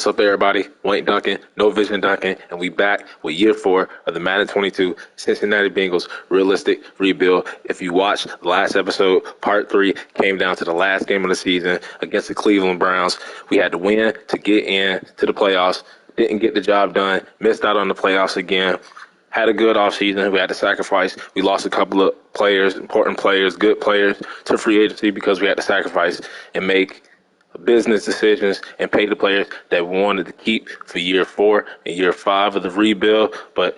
What's up, everybody? Wayne Duncan, No Vision Duncan, and we back with year 4 of the Madden 22 Cincinnati Bengals realistic rebuild. If you watched the last episode, part 3 came down to the last game of the season against the Cleveland Browns. We had to win to get in to the playoffs. Didn't get the job done. Missed out on the playoffs again. Had a good offseason. We had to sacrifice. We lost a couple of players, important players, good players to free agency because we had to sacrifice and make business decisions and pay the players that we wanted to keep for year 4 and year 5 of the rebuild. But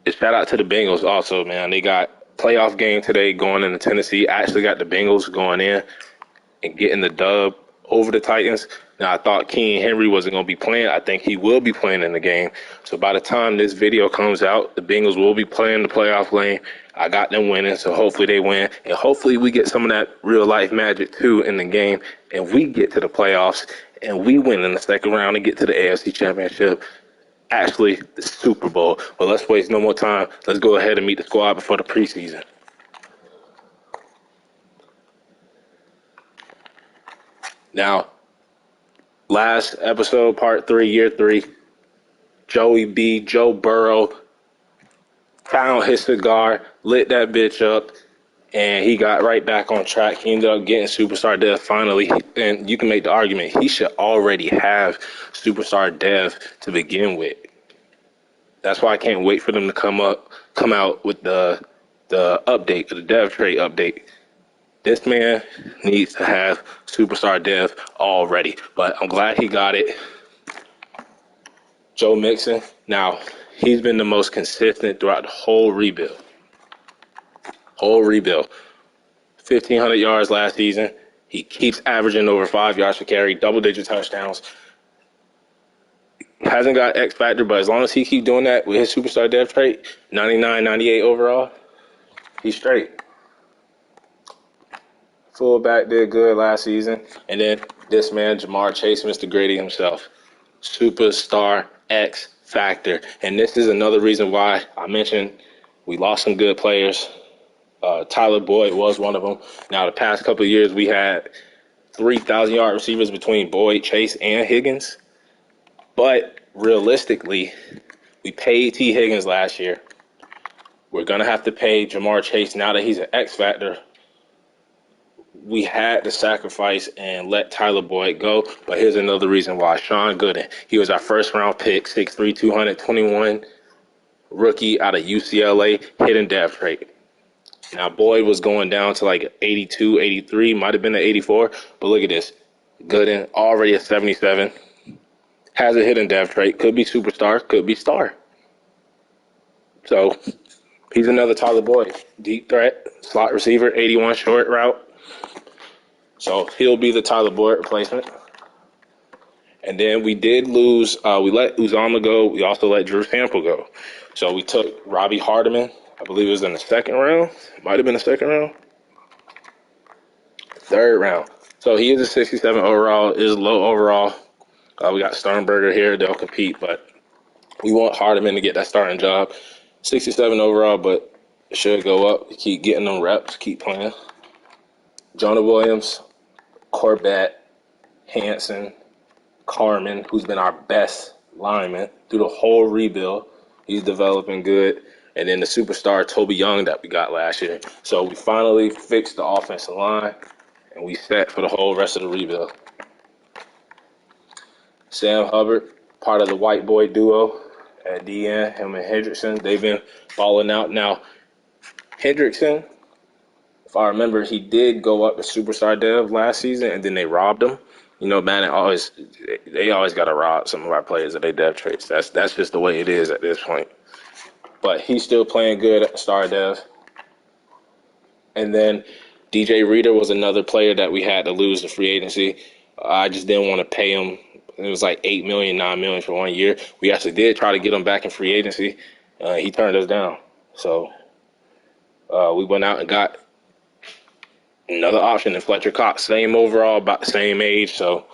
shout out to the Bengals also, man. They got playoff game today going into Tennessee. Actually got the Bengals going in and getting the dub over the Titans. Now, I thought King Henry wasn't going to be playing. I think he will be playing in the game. So by the time this video comes out, the Bengals will be playing the playoff lane. I got them winning, so hopefully they win. And hopefully we get some of that real-life magic, too, in the game. And we get to the playoffs, and we win in the second round and get to the AFC Championship. Actually, the Super Bowl. But let's waste no more time. Let's go ahead and meet the squad before the preseason. Now, last episode, part 3, year 3, Joe Burrow, found his cigar, lit that bitch up, and he got right back on track. He ended up getting Superstar Dev finally, and you can make the argument he should already have Superstar Dev to begin with. That's why I can't wait for them to come out with the update, the Dev trade update. This man needs to have Superstar Dev already, but I'm glad he got it. Joe Mixon, now, he's been the most consistent throughout the whole rebuild. 1,500 yards last season. He keeps averaging over 5 yards per carry, double-digit touchdowns. Hasn't got X factor, but as long as he keeps doing that with his Superstar Dev trait, 99, 98 overall, he's straight. Fullback did good last season. And then this man, Jamar Chase, Mr. Grady himself. Superstar X factor. And this is another reason why I mentioned we lost some good players. Tyler Boyd was one of them. Now, the past couple of years, we had 3,000-yard receivers between Boyd, Chase, and Higgins. But realistically, we paid T. Higgins last year. We're going to have to pay Jamar Chase now that he's an X factor. We had to sacrifice and let Tyler Boyd go. But here's another reason why. Sean Gooden. He was our first-round pick, 6'3", 221, rookie out of UCLA, hidden dev trait. Now, Boyd was going down to like 82, 83, might have been an 84. But look at this. Gooden, already a 77. Has a hidden dev trait. Could be superstar, could be star. So, he's another Tyler Boyd. Deep threat, slot receiver, 81 short route. So he'll be the Tyler Boyd replacement. And then we did lose. We let Uzama go. We also let Drew Sample go. So we took Robbie Hardiman. I believe it was in the second round. Might have been the second round. Third round. So he is a 67 overall. Is low overall. We got Sternberger here. They'll compete, but we want Hardiman to get that starting job. 67 overall, but it should go up. Keep getting them reps. Keep playing. Jonah Williams, Corbett, Hanson, Carmen, who's been our best lineman through the whole rebuild. He's developing good. And then the superstar Toby Young that we got last year. So we finally fixed the offensive line, and we set for the whole rest of the rebuild. Sam Hubbard, part of the white boy duo at DN, him and Hendrickson, they've been balling out. Now, Hendrickson, if I remember, he did go up to Superstar Dev last season, and then they robbed him. You know, Madden always got to rob some of our players of their dev traits. That's just the way it is at this point. But he's still playing good at the Star Dev. And then DJ Reader was another player that we had to lose to free agency. I just didn't want to pay him. It was like $8 million, $9 million for 1 year. We actually did try to get him back in free agency. He turned us down. So we went out and got another option in Fletcher Cox. Same overall, about the same age, so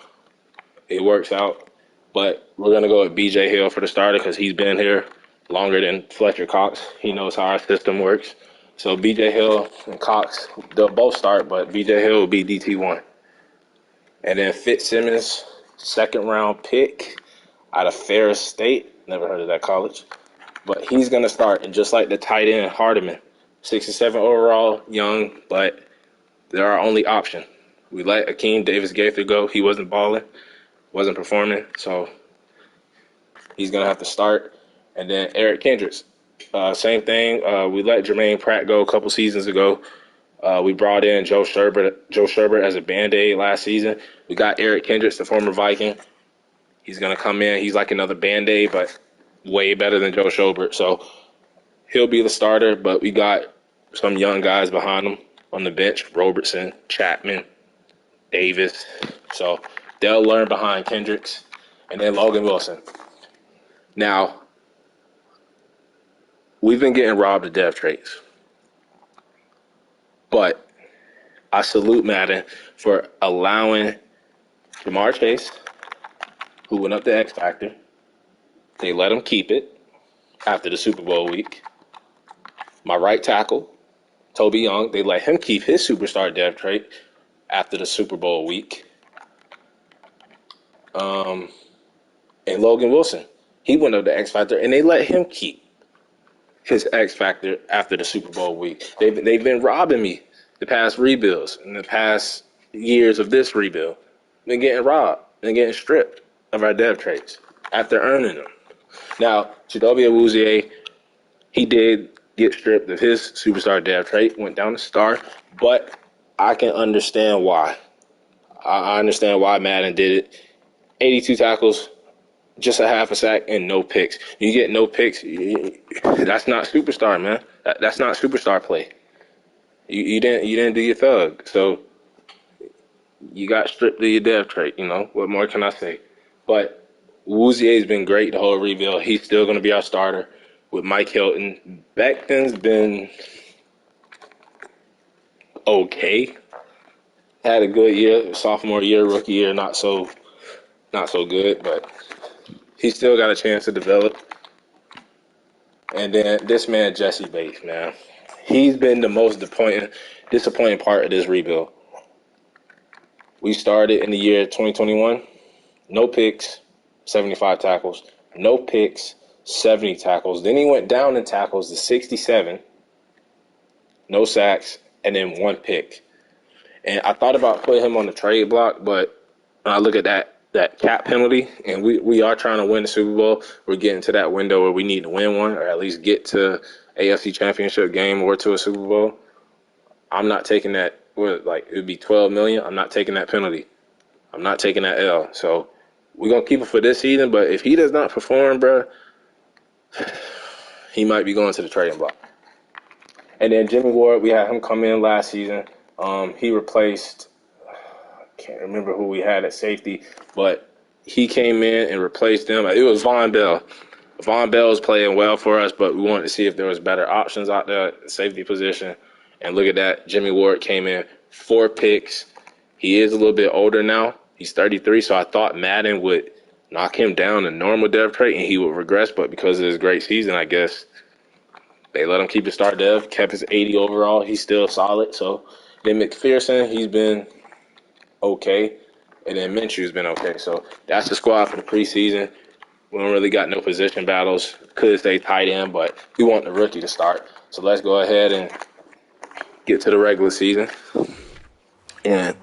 it works out. But we're going to go with B.J. Hill for the starter because he's been here longer than Fletcher Cox. He knows how our system works. So B.J. Hill and Cox, they'll both start, but B.J. Hill will be DT1. And then Fitzsimmons, second-round pick. out of Ferris State. Never heard of that college. But he's going to start. And just like the tight end, Hardiman, 67 overall, young, but they're our only option. We let Akeem Davis-Gaither go. He wasn't balling, wasn't performing, so he's going to have to start. And then Eric Kendricks, same thing. We let Jermaine Pratt go a couple seasons ago. We brought in Joe Sherbert as a Band-Aid last season. We got Eric Kendricks, the former Viking. He's going to come in. He's like another Band-Aid, but way better than Joe Sherbert. So he'll be the starter, but we got some young guys behind him on the bench, Robertson, Chapman, Davis. So they'll learn behind Kendricks. And then Logan Wilson. Now, we've been getting robbed of depth traits. But I salute Madden for allowing Jamar Chase, who went up to X Factor. They let him keep it after the Super Bowl week. My right tackle, Toby Young, they let him keep his superstar depth trait after the Super Bowl week. And Logan Wilson, he went up to X Factor, and they let him keep his X Factor after the Super Bowl week. They've been robbing me the past rebuilds and the past years of this rebuild. Been getting robbed and getting stripped of our depth traits after earning them. Now, Chidobe Awuzie, he did get stripped of his superstar depth trait, went down to star, but I can understand why. I understand why Madden did it. 82 tackles, just a half a sack, and no picks. You get no picks, that's not superstar, man. That's not superstar play. You didn't do your thug, so you got stripped of your depth trait. You know what more can I say? But Wuzier's been great the whole rebuild. He's still going to be our starter with Mike Hilton. Becton's been okay. Had a good year, sophomore year, rookie year, not so good, but he's still got a chance to develop. And then this man, Jesse Bates, man. He's been the most disappointing part of this rebuild. We started in the year 2021, no picks, 75 tackles. No picks, 70 tackles. Then he went down in tackles to 67, no sacks, and then one pick. And I thought about putting him on the trade block, but when I look at that cap penalty, and we are trying to win the Super Bowl, we're getting to that window where we need to win one, or at least get to AFC Championship game or to a Super Bowl. I'm not taking that. It would be $12 million. I'm not taking that penalty. I'm not taking that L. So we're gonna keep it for this season. But if he does not perform, bro, he might be going to the trading block. And then Jimmy Ward, we had him come in last season. He replaced, I can't remember who we had at safety, but he came in and replaced them. It was Von Bell. Von Bell's playing well for us, but we wanted to see if there was better options out there at the safety position. And look at that. Jimmy Ward came in, 4 picks. He is a little bit older now. He's 33, so I thought Madden would knock him down to normal depth trait and he would regress, but because of his great season, I guess they let him keep his start dev, kept his 80 overall. He's still solid. So then McPherson, he's been okay. And then Minshew's been okay. So that's the squad for the preseason. We don't really got no position battles. Could stay tight end, but we want the rookie to start. So let's go ahead and get to the regular season. And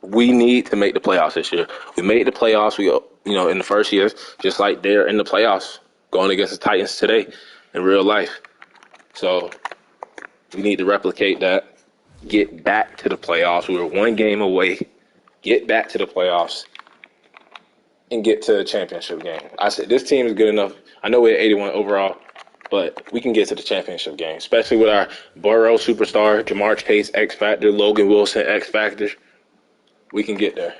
we need to make the playoffs this year. We made the playoffs, in the first year, just like they're in the playoffs, going against the Titans today in real life. So we need to replicate that, get back to the playoffs. We were 1 game away. Get back to the playoffs and get to the championship game. I said this team is good enough. I know we're 81 overall, but we can get to the championship game, especially with our Burrow superstar, Jamar Chase X Factor, Logan Wilson X Factor. We can get there.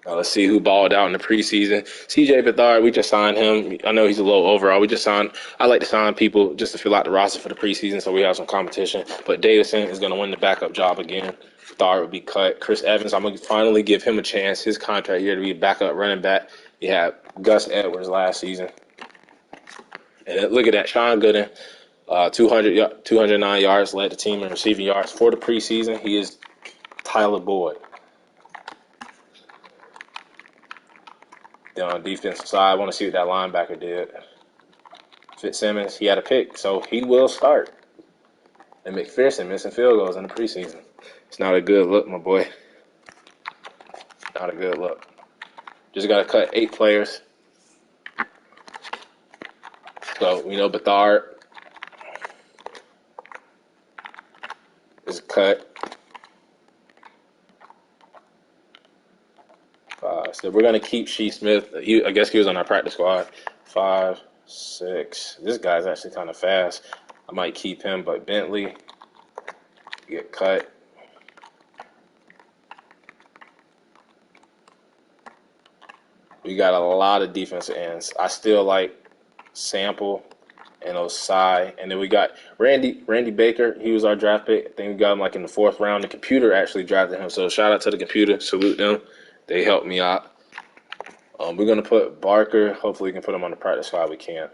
Now let's see who balled out in the preseason. CJ Beathard, we just signed him. I know he's a low overall. I like to sign people just to fill out the roster for the preseason so we have some competition. But Davison is going to win the backup job again. Beathard will be cut. Chris Evans, I'm going to finally give him a chance. His contract year to be backup running back. You had Gus Edwards last season. And then look at that. Sean Gooden, 209 yards, led the team in receiving yards for the preseason. He is Tyler Boyd. Then on the defensive side, I want to see what that linebacker did. Fitzsimmons, he had a pick, so he will start. And McPherson missing field goals in the preseason. It's not a good look, my boy. Not a good look. Just got to cut 8 players. So, we know Bethard is cut. So we're going to keep Shee Smith. I guess he was on our practice squad. 5, 6. This guy's actually kind of fast. I might keep him, but Bentley get cut. We got a lot of defensive ends. I still like Sample and Osai. And then we got Randy Baker. He was our draft pick. I think we got him like in the 4th round. The computer actually drafted him. So shout out to the computer. Salute them. They helped me out. We're going to put Barker. Hopefully we can put him on the practice squad. We can.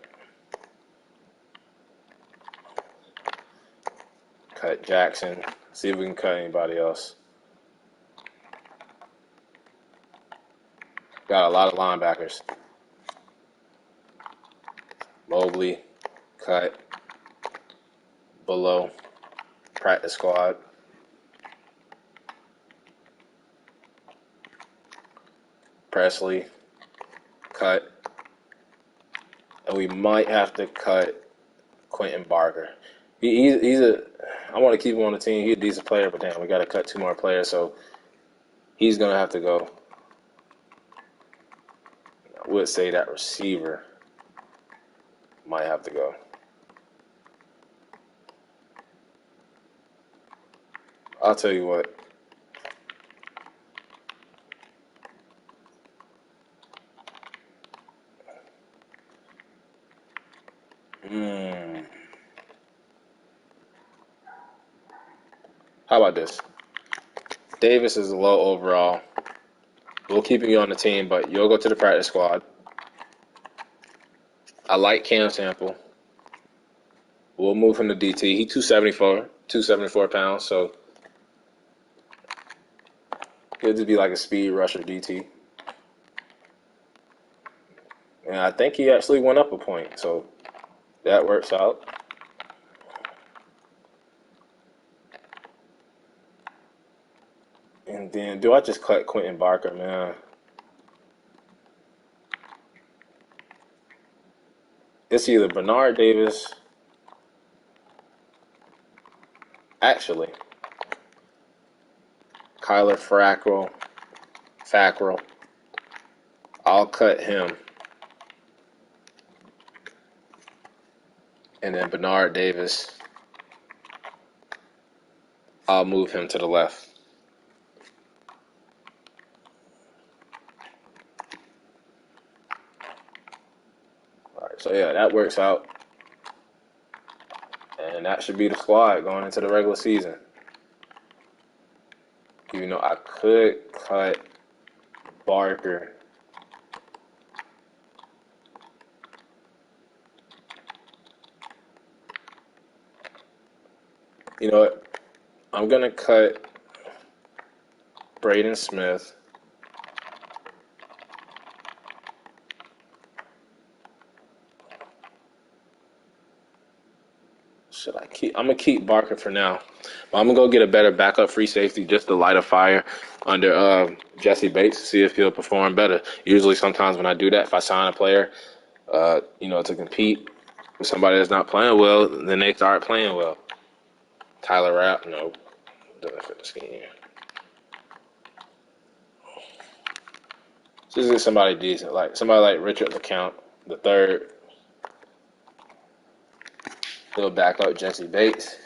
Cut Jackson. See if we can cut anybody else. Got a lot of linebackers. Mobley, cut. Below. Practice squad. Presley, cut. And we might have to cut Quentin Barker. He's a. I want to keep him on the team. He's a decent player, but damn, we got to cut 2 more players, so he's going to have to go. I would say that receiver might have to go. I'll tell you what. How about this? Davis is a low overall. We'll keep you on the team, but you'll go to the practice squad. I like Cam Sample. We'll move him to DT. He's 274 pounds, so he'll just be like a speed rusher DT. And I think he actually went up a point, so that works out. And then, do I just cut Quentin Barker, man? It's either Bernard Davis. Actually, Kyler Fackrell. I'll cut him. And then Bernard Davis, I'll move him to the left. So, yeah, that works out. And that should be the squad going into the regular season. Even though I could cut Barker. You know what? I'm going to cut Braden Smith. I'm going to keep Barker for now. But I'm going to go get a better backup free safety just to light a fire under Jesse Bates to see if he'll perform better. Usually sometimes when I do that, if I sign a player, to compete with somebody that's not playing well, then they start playing well. Tyler Rapp, no. Doesn't fit the scheme. Just get somebody decent, like somebody like Richard LeCount, the third. He'll back up Jesse Bates.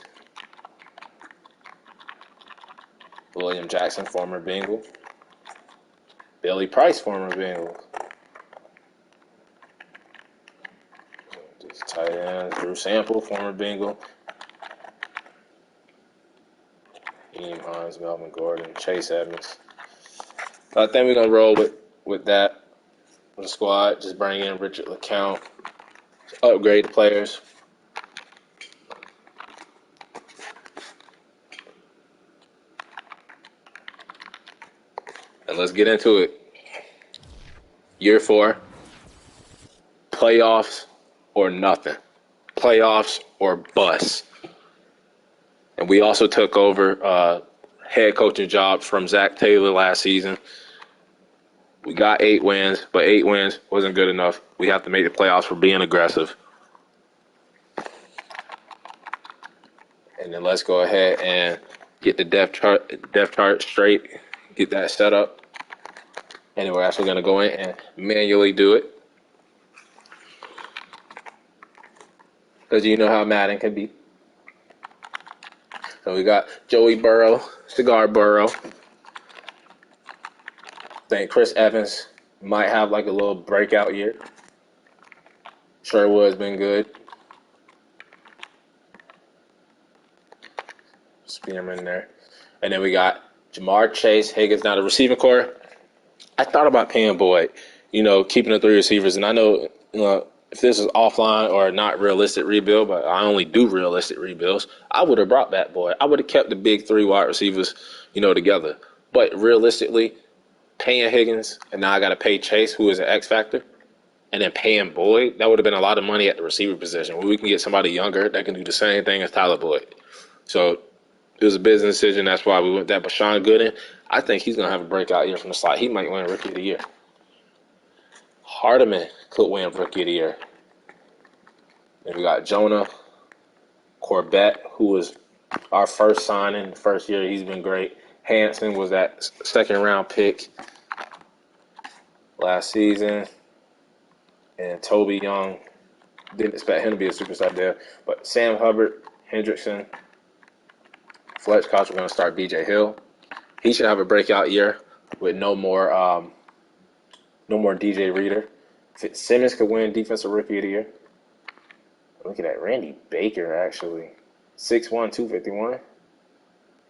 William Jackson, former Bengal. Billy Price, former Bengal. These tight ends. Drew Sample, former Bengal. Ian Hines, Melvin Gordon, Chase Edmonds. So I think we're going to roll with that. With the squad. Just bring in Richard LeCount. Upgrade the players. And let's get into it. Year 4, playoffs or nothing. Playoffs or bust. And we also took over head coaching job from Zach Taylor last season. We got 8 wins, but 8 wins wasn't good enough. We have to make the playoffs for being aggressive. And then let's go ahead and get the depth chart straight, get that set up. And we're actually going to go in and manually do it. Because you know how Madden can be. So we got Joey Burrow, Cigar Burrow. I think Chris Evans might have like a little breakout year. Sherwood's been good. Spearman there. And then we got Jamar Chase, Higgins. Now the receiving core, I thought about paying Boyd, keeping the 3 receivers. And I know, if this is offline or not realistic rebuild, but I only do realistic rebuilds, I would have brought back Boyd. I would have kept the big 3 wide receivers, together. But realistically, paying Higgins, and now I got to pay Chase, who is an X factor, and then paying Boyd, that would have been a lot of money at the receiver position, where we can get somebody younger that can do the same thing as Tyler Boyd. So it was a business decision. That's why we went that. But Sean Gooden, I think he's going to have a breakout year from the slot. He might win Rookie of the Year. Hardeman could win Rookie of the Year. Then we got Jonah Corbett, who was our first signing the first year. He's been great. Hanson was that second-round pick last season. And Toby Young, didn't expect him to be a superstar there. But Sam Hubbard, Hendrickson, Fletcher Cox, we're going to start B.J. Hill. He should have a breakout year with no more DJ Reader. Simmons could win Defensive Rookie of the Year. Look at that. Randy Baker, actually. 6'1", 251.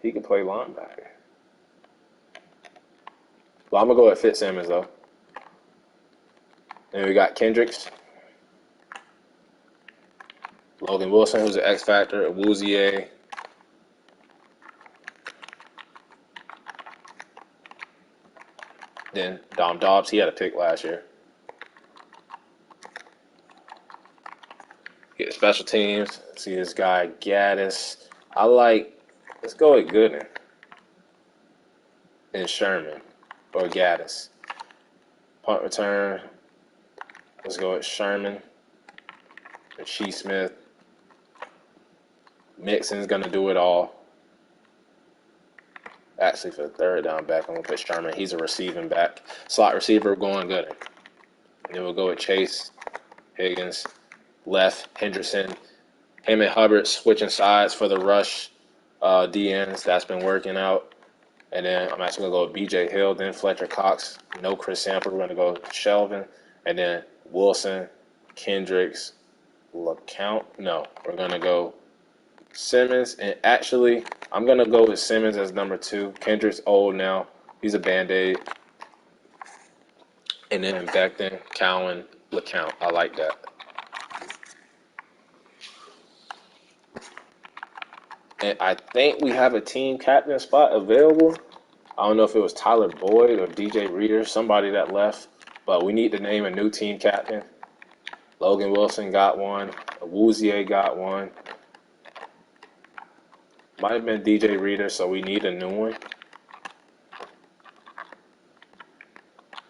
He can play linebacker. Well, I'm going to go with Fitzsimmons, though. Then we got Kendricks. Logan Wilson, who's an X Factor. Awuzie. Then Dom Dobbs, he had a pick last year. Get special teams. See this guy, Gaddis. Let's go with Gooden and Sherman or Gaddis. Punt return. Let's go with Sherman and Shee Smith. Mixon's going to do it all. Actually, for the third down back, I'm going to put Sherman. He's a receiving back. Slot receiver going good. And then we'll go with Chase, Higgins, left, Henderson. Him and Hubbard switching sides for the rush DNs. That's been working out. And then I'm actually going to go with B.J. Hill, then Fletcher Cox. No Chris Sample. We're going to go Shelvin. And then Wilson, Kendricks, LeCount. No, we're going to go Simmons. And actually, I'm going to go with Simmons as number 2. Kendrick's old now. He's a Band-Aid. And then back then, Cowan, LeCount. I like that. And I think we have a team captain spot available. I don't know if it was Tyler Boyd or DJ Reader, somebody that left. But we need to name a new team captain. Logan Wilson got one. Awuzie got one. Might have been DJ Reader, so we need a new one.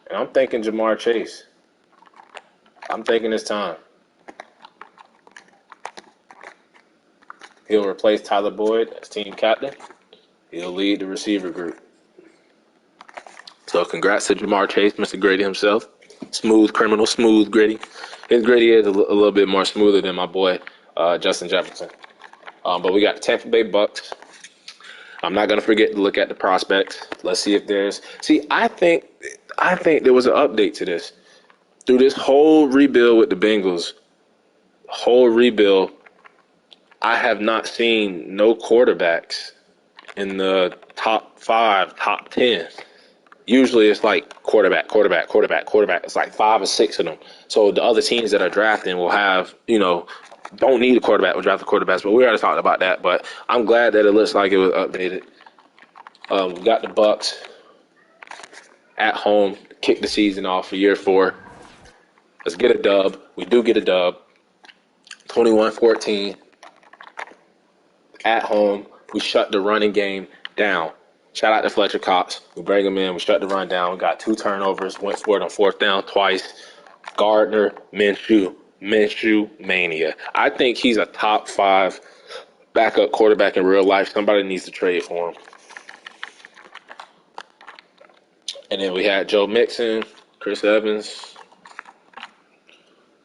And I'm thinking Jamar Chase. I'm thinking it's time. He'll replace Tyler Boyd as team captain. He'll lead the receiver group. So congrats to Jamar Chase, Mr. Grady himself. Smooth criminal, smooth Grady. His Grady is a little bit more smoother than my boy Justin Jefferson. But we got the Tampa Bay Bucks. I'm not going to forget to look at the prospects. Let's see if there's... See, I think there was an update to this. Through this whole rebuild with the Bengals, I have not seen no quarterbacks in the top 5, top 10. Usually it's like quarterback. It's like 5 or 6 of them. So the other teams that are drafting will have, don't need a quarterback. We'll draft the quarterbacks, but we already talked about that. But I'm glad that it looks like it was updated. We got the Bucks. at home, kick the season off for year 4. Let's get a dub. We do get a dub. 21-14 at home. We shut the running game down. Shout out to Fletcher Cox. We bring him in. We shut the run down. We got 2 turnovers. Went for it on 4th down twice. Gardner Minshew mania. I think he's a top 5 backup quarterback in real life. Somebody needs to trade for him. And then we had Joe Mixon, Chris Evans,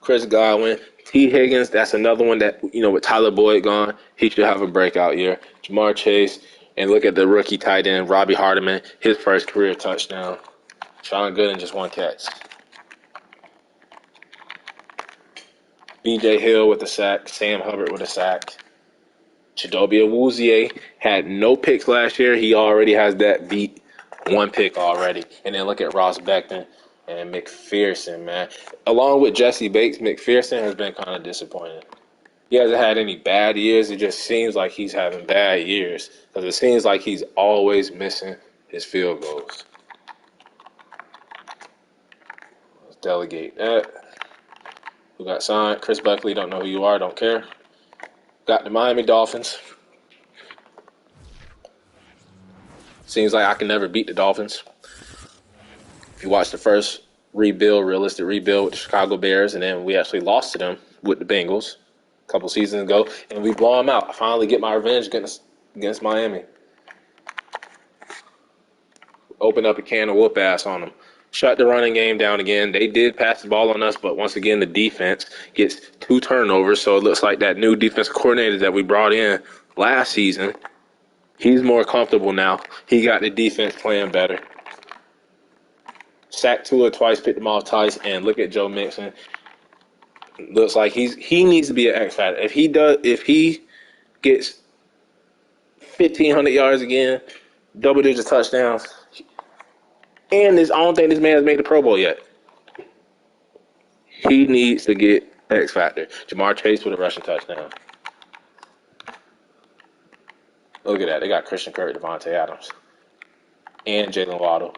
Chris Godwin, T. Higgins. That's another one that, with Tyler Boyd gone, he should have a breakout year. Jamar Chase, and look at the rookie tight end, Robbie Hardiman, his first career touchdown. Sean Gooden, just 1 catch. B.J. Hill with a sack, Sam Hubbard with a sack. Chidobe Awuzie had no picks last year. He already has that beat 1 pick already. And then look at Ross Becton and McPherson, man. Along with Jesse Bates, McPherson has been kind of disappointing. He hasn't had any bad years. It just seems like he's having bad years because it seems like he's always missing his field goals. Let's delegate that. We got signed. Chris Buckley, don't know who you are, don't care. Got the Miami Dolphins. Seems like I can never beat the Dolphins. If you watch the first realistic rebuild with the Chicago Bears, and then we actually lost to them with the Bengals a couple seasons ago, and we blow them out. I finally get my revenge against Miami. Open up a can of whoop ass on them. Shut the running game down again. They did pass the ball on us, but once again, the defense gets 2 turnovers. So it looks like that new defensive coordinator that we brought in last season, he's more comfortable now. He got the defense playing better. Sacked Tua twice, picked him off twice, and look at Joe Mixon. Looks like he needs to be an X factor. If he gets 1,500 yards again, double-digit touchdowns. And I don't think this man has made the Pro Bowl yet. He needs to get X factor. Jamar Chase with a rushing touchdown. Look at that. They got Christian Kirk, Devontae Adams, and Jalen Waddle.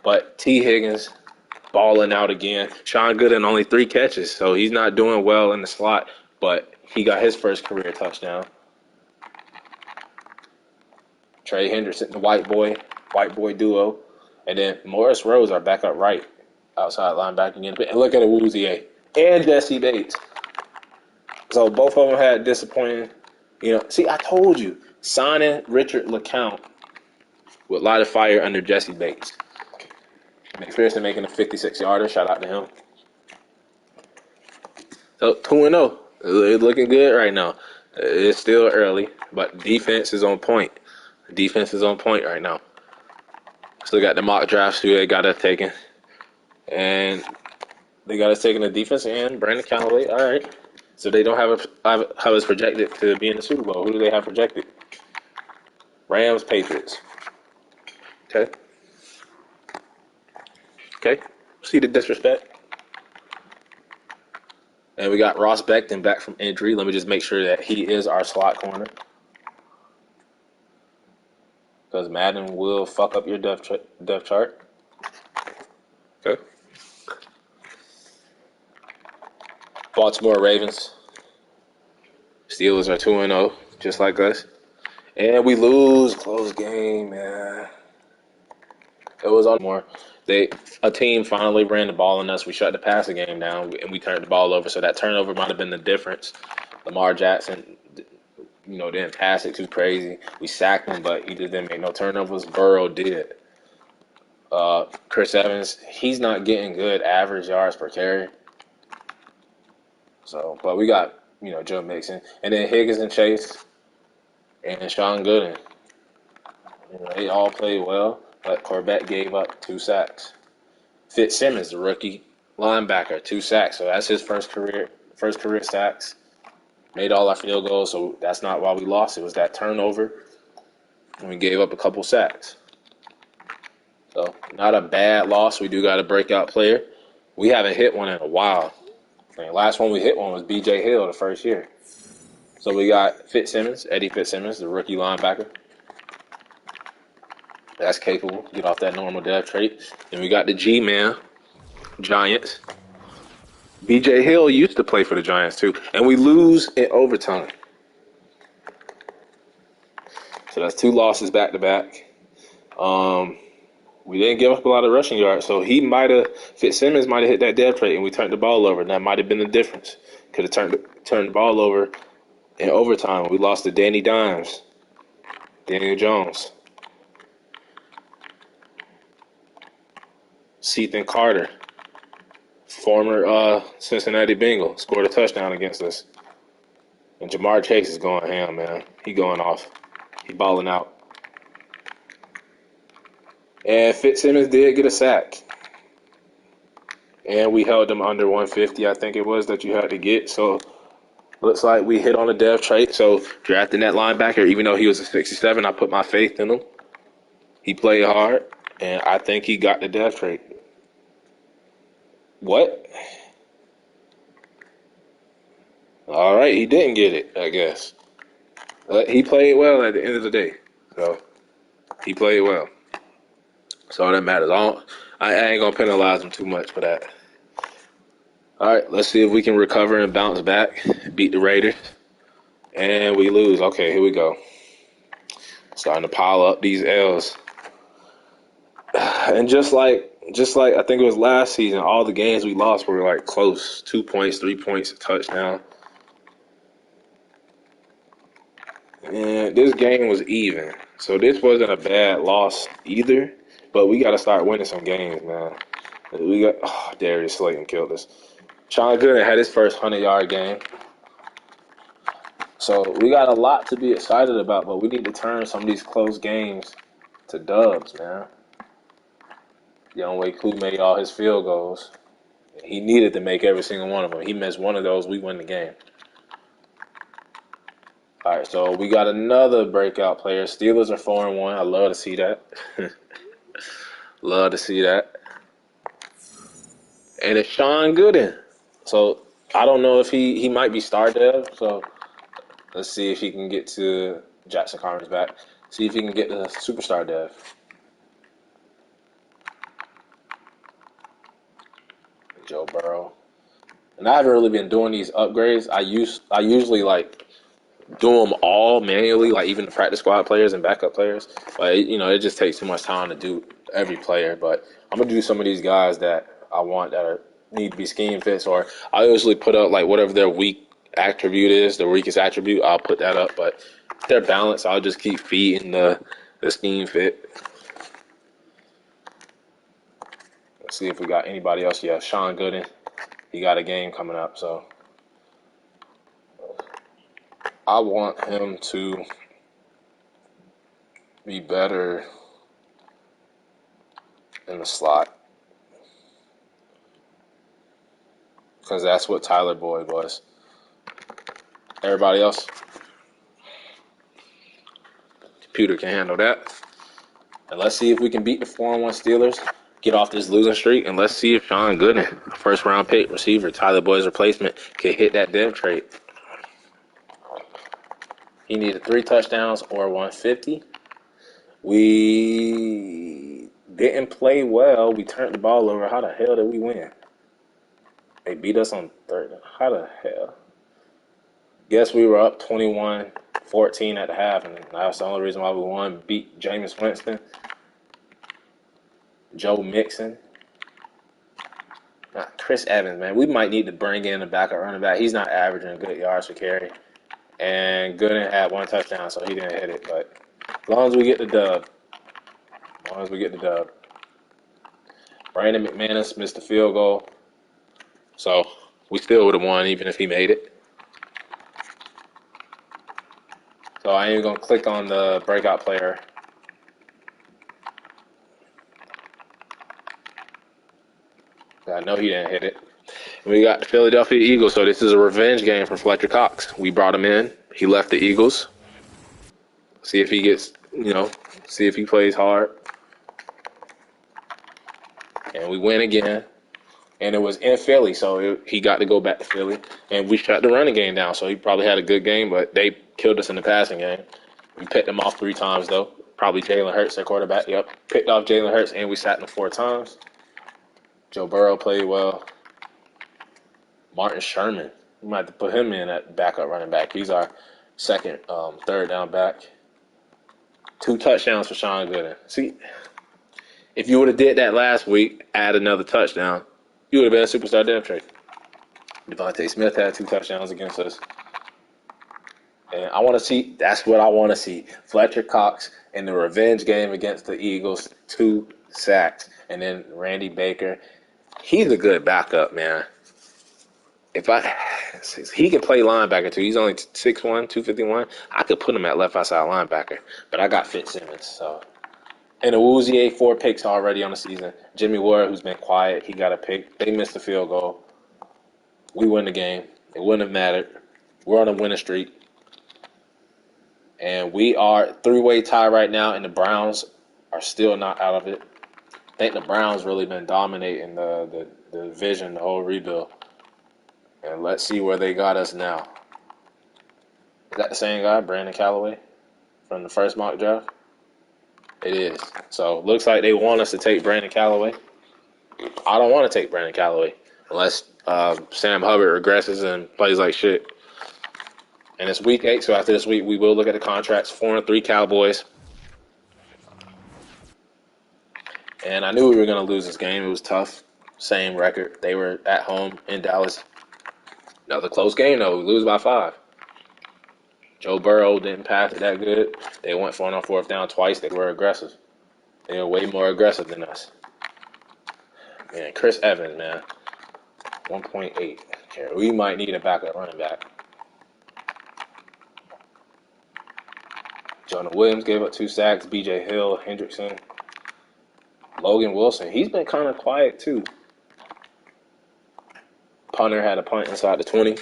But T. Higgins balling out again. Sean Gooden only 3 catches, so he's not doing well in the slot, but he got his first career touchdown. Trey Hendrickson, the white boy duo. And then Morris Rose, our backup right, outside linebacker again. And look at Awuzie and Jesse Bates. So both of them had disappointing, See, I told you, signing Richard LeCount would light a fire under Jesse Bates. McPherson making a 56-yarder. Shout out to him. So 2-0. It's looking good right now. It's still early, but defense is on point. Defense is on point right now. Still got the mock drafts who they got us taking. And they got us taking the defense and Brandon Callaway. All right. So they don't have us projected to be in the Super Bowl. Who do they have projected? Rams, Patriots. Okay. See the disrespect. And we got Ross Becton back from injury. Let me just make sure that he is our slot corner. Because Madden will fuck up your depth chart. Okay. Baltimore Ravens. Steelers are 2-0, just like us. And we lose. Close game, man. It was on more. A team finally ran the ball on us. We shut the passing game down, and we turned the ball over. So that turnover might have been the difference. Lamar Jackson, didn't pass it too crazy. We sacked him, but he just didn't make no turnovers. Burrow did. Chris Evans, he's not getting good average yards per carry. So, but we got, Joe Mixon. And then Higgins and Chase and Sean Gooden. They all played well, but Corbett gave up 2 sacks. Fitzsimmons, the rookie linebacker, 2 sacks. So that's his first career sacks. Made all our field goals, so that's not why we lost. It was that turnover, and we gave up a couple sacks. So not a bad loss. We do got a breakout player. We haven't hit one in a while. Last one we hit one was B.J. Hill the first year. So we got Eddie Fitzsimmons, the rookie linebacker. That's capable. Get off that normal dev trait. And we got the G-Man, Giants. B.J. Hill used to play for the Giants too. And we lose in overtime. So that's 2 losses back to back. We didn't give up a lot of rushing yards, so Fitzsimmons might have hit that dev trait, and we turned the ball over, and that might have been the difference. Could have turned the ball over in overtime. We lost to Danny Dimes, Daniel Jones, Ethan Carter, former Cincinnati Bengal, scored a touchdown against us. And Jamar Chase is going ham, man. He going off. He balling out. And Fitzsimmons did get a sack. And we held him under 150, I think it was, that you had to get. So looks like we hit on a dev trait. So drafting that linebacker, even though he was a 67, I put my faith in him. He played hard, and I think he got the dev trait. What? All right, he didn't get it, I guess. But he played well at the end of the day. So he played well. So all that matters. I ain't going to penalize him too much for that. All right, let's see if we can recover and bounce back, beat the Raiders. And we lose. Okay, here we go. Starting to pile up these L's. And just like I think it was last season, all the games we lost were like close. 2 points, 3 points, a touchdown. And this game was even. So this wasn't a bad loss either. But we got to start winning some games, man. Darius Slayton killed us. Sean Gooden had his first 100-yard game. So we got a lot to be excited about, but we need to turn some of these close games to dubs, man. Younghoe Koo made all his field goals. He needed to make every single one of them. He missed one of those, we win the game. All right, so we got another breakout player. Steelers are 4-1. I love to see that. Love to see that. And it's Sean Gooden. So I don't know if he might be star dev. So let's see if he can get to Jackson Carmen's back. See if he can get to superstar dev. Joe Burrow. And I haven't really been doing these upgrades. I usually like do them all manually, like even the practice squad players and backup players. But it just takes too much time to do every player. But I'm gonna do some of these guys that I want that need to be scheme fits, or I usually put up like whatever their weak attribute is, the weakest attribute. I'll put that up. But if they're balanced, I'll just keep feeding the scheme fit. Let's see if we got anybody else. Yeah, Sean Gooden. He got a game coming up, so I want him to be better in the slot, because that's what Tyler Boyd was. Everybody else, computer can handle that. And let's see if we can beat the 4-1 Steelers, get off this losing streak, and let's see if Sean Gooden, first-round pick receiver, Tyler Boyd's replacement, can hit that dev trait. He needed 3 touchdowns or 150. We didn't play well. We turned the ball over. How the hell did we win? They beat us on third. How the hell? Guess we were up 21-14 at the half, and that's the only reason why we won. Beat Jameis Winston, Joe Mixon. Chris Evans, man. We might need to bring in a backup running back. He's not averaging good yards per carry. And Gooden had 1 touchdown, so he didn't hit it. But as long as we get the dub. Brandon McManus missed the field goal. So we still would have won even if he made it. So I ain't going to click on the breakout player. I know he didn't hit it. We got the Philadelphia Eagles, so this is a revenge game for Fletcher Cox. We brought him in. He left the Eagles. See if he gets, see if he plays hard. And we win again. And it was in Philly, so he got to go back to Philly. And we shut the running game down, so he probably had a good game, but they killed us in the passing game. We picked them off 3 times, though. Probably Jalen Hurts, their quarterback. Yep. Picked off Jalen Hurts, and we sat him 4 times. Joe Burrow played well. Martin Sherman. We might have to put him in at backup running back. He's our second, third down back. 2 touchdowns for Sean Gooden. See, if you would have did that last week, add another touchdown, you would have been a superstar damn trade. Devontae Smith had 2 touchdowns against us. And I want to see, that's what I want to see. Fletcher Cox in the revenge game against the Eagles, 2 sacks. And then Randy Baker, he's a good backup, man. He could play linebacker too. He's only 6'1", 251. I could put him at left outside linebacker, but I got Fitzsimmons. So, and Awuzie, 4 picks already on the season. Jimmy Ward, who's been quiet, he got a pick. They missed the field goal. We win the game. It wouldn't have mattered. We're on a winning streak, and we are 3-way tie right now. And the Browns are still not out of it. I think the Browns really been dominating the division, the whole rebuild. And let's see where they got us now. Is that the same guy, Brandon Callaway, from the first mock draft? It is. So looks like they want us to take Brandon Callaway. I don't want to take Brandon Callaway unless Sam Hubbard regresses and plays like shit. And it's week 8, so after this week, we will look at the contracts. 4-3 Cowboys. And I knew we were going to lose this game. It was tough. Same record. They were at home in Dallas. Another close game, though. We lose by 5. Joe Burrow didn't pass it that good. They went for it on 4th down twice. They were aggressive. They were way more aggressive than us. Man, Chris Evans, man. 1.8. Okay, we might need a backup running back. Jonah Williams gave up 2 sacks. B.J. Hill, Hendrickson. Logan Wilson. He's been kind of quiet, too. Punter had a punt inside the 20.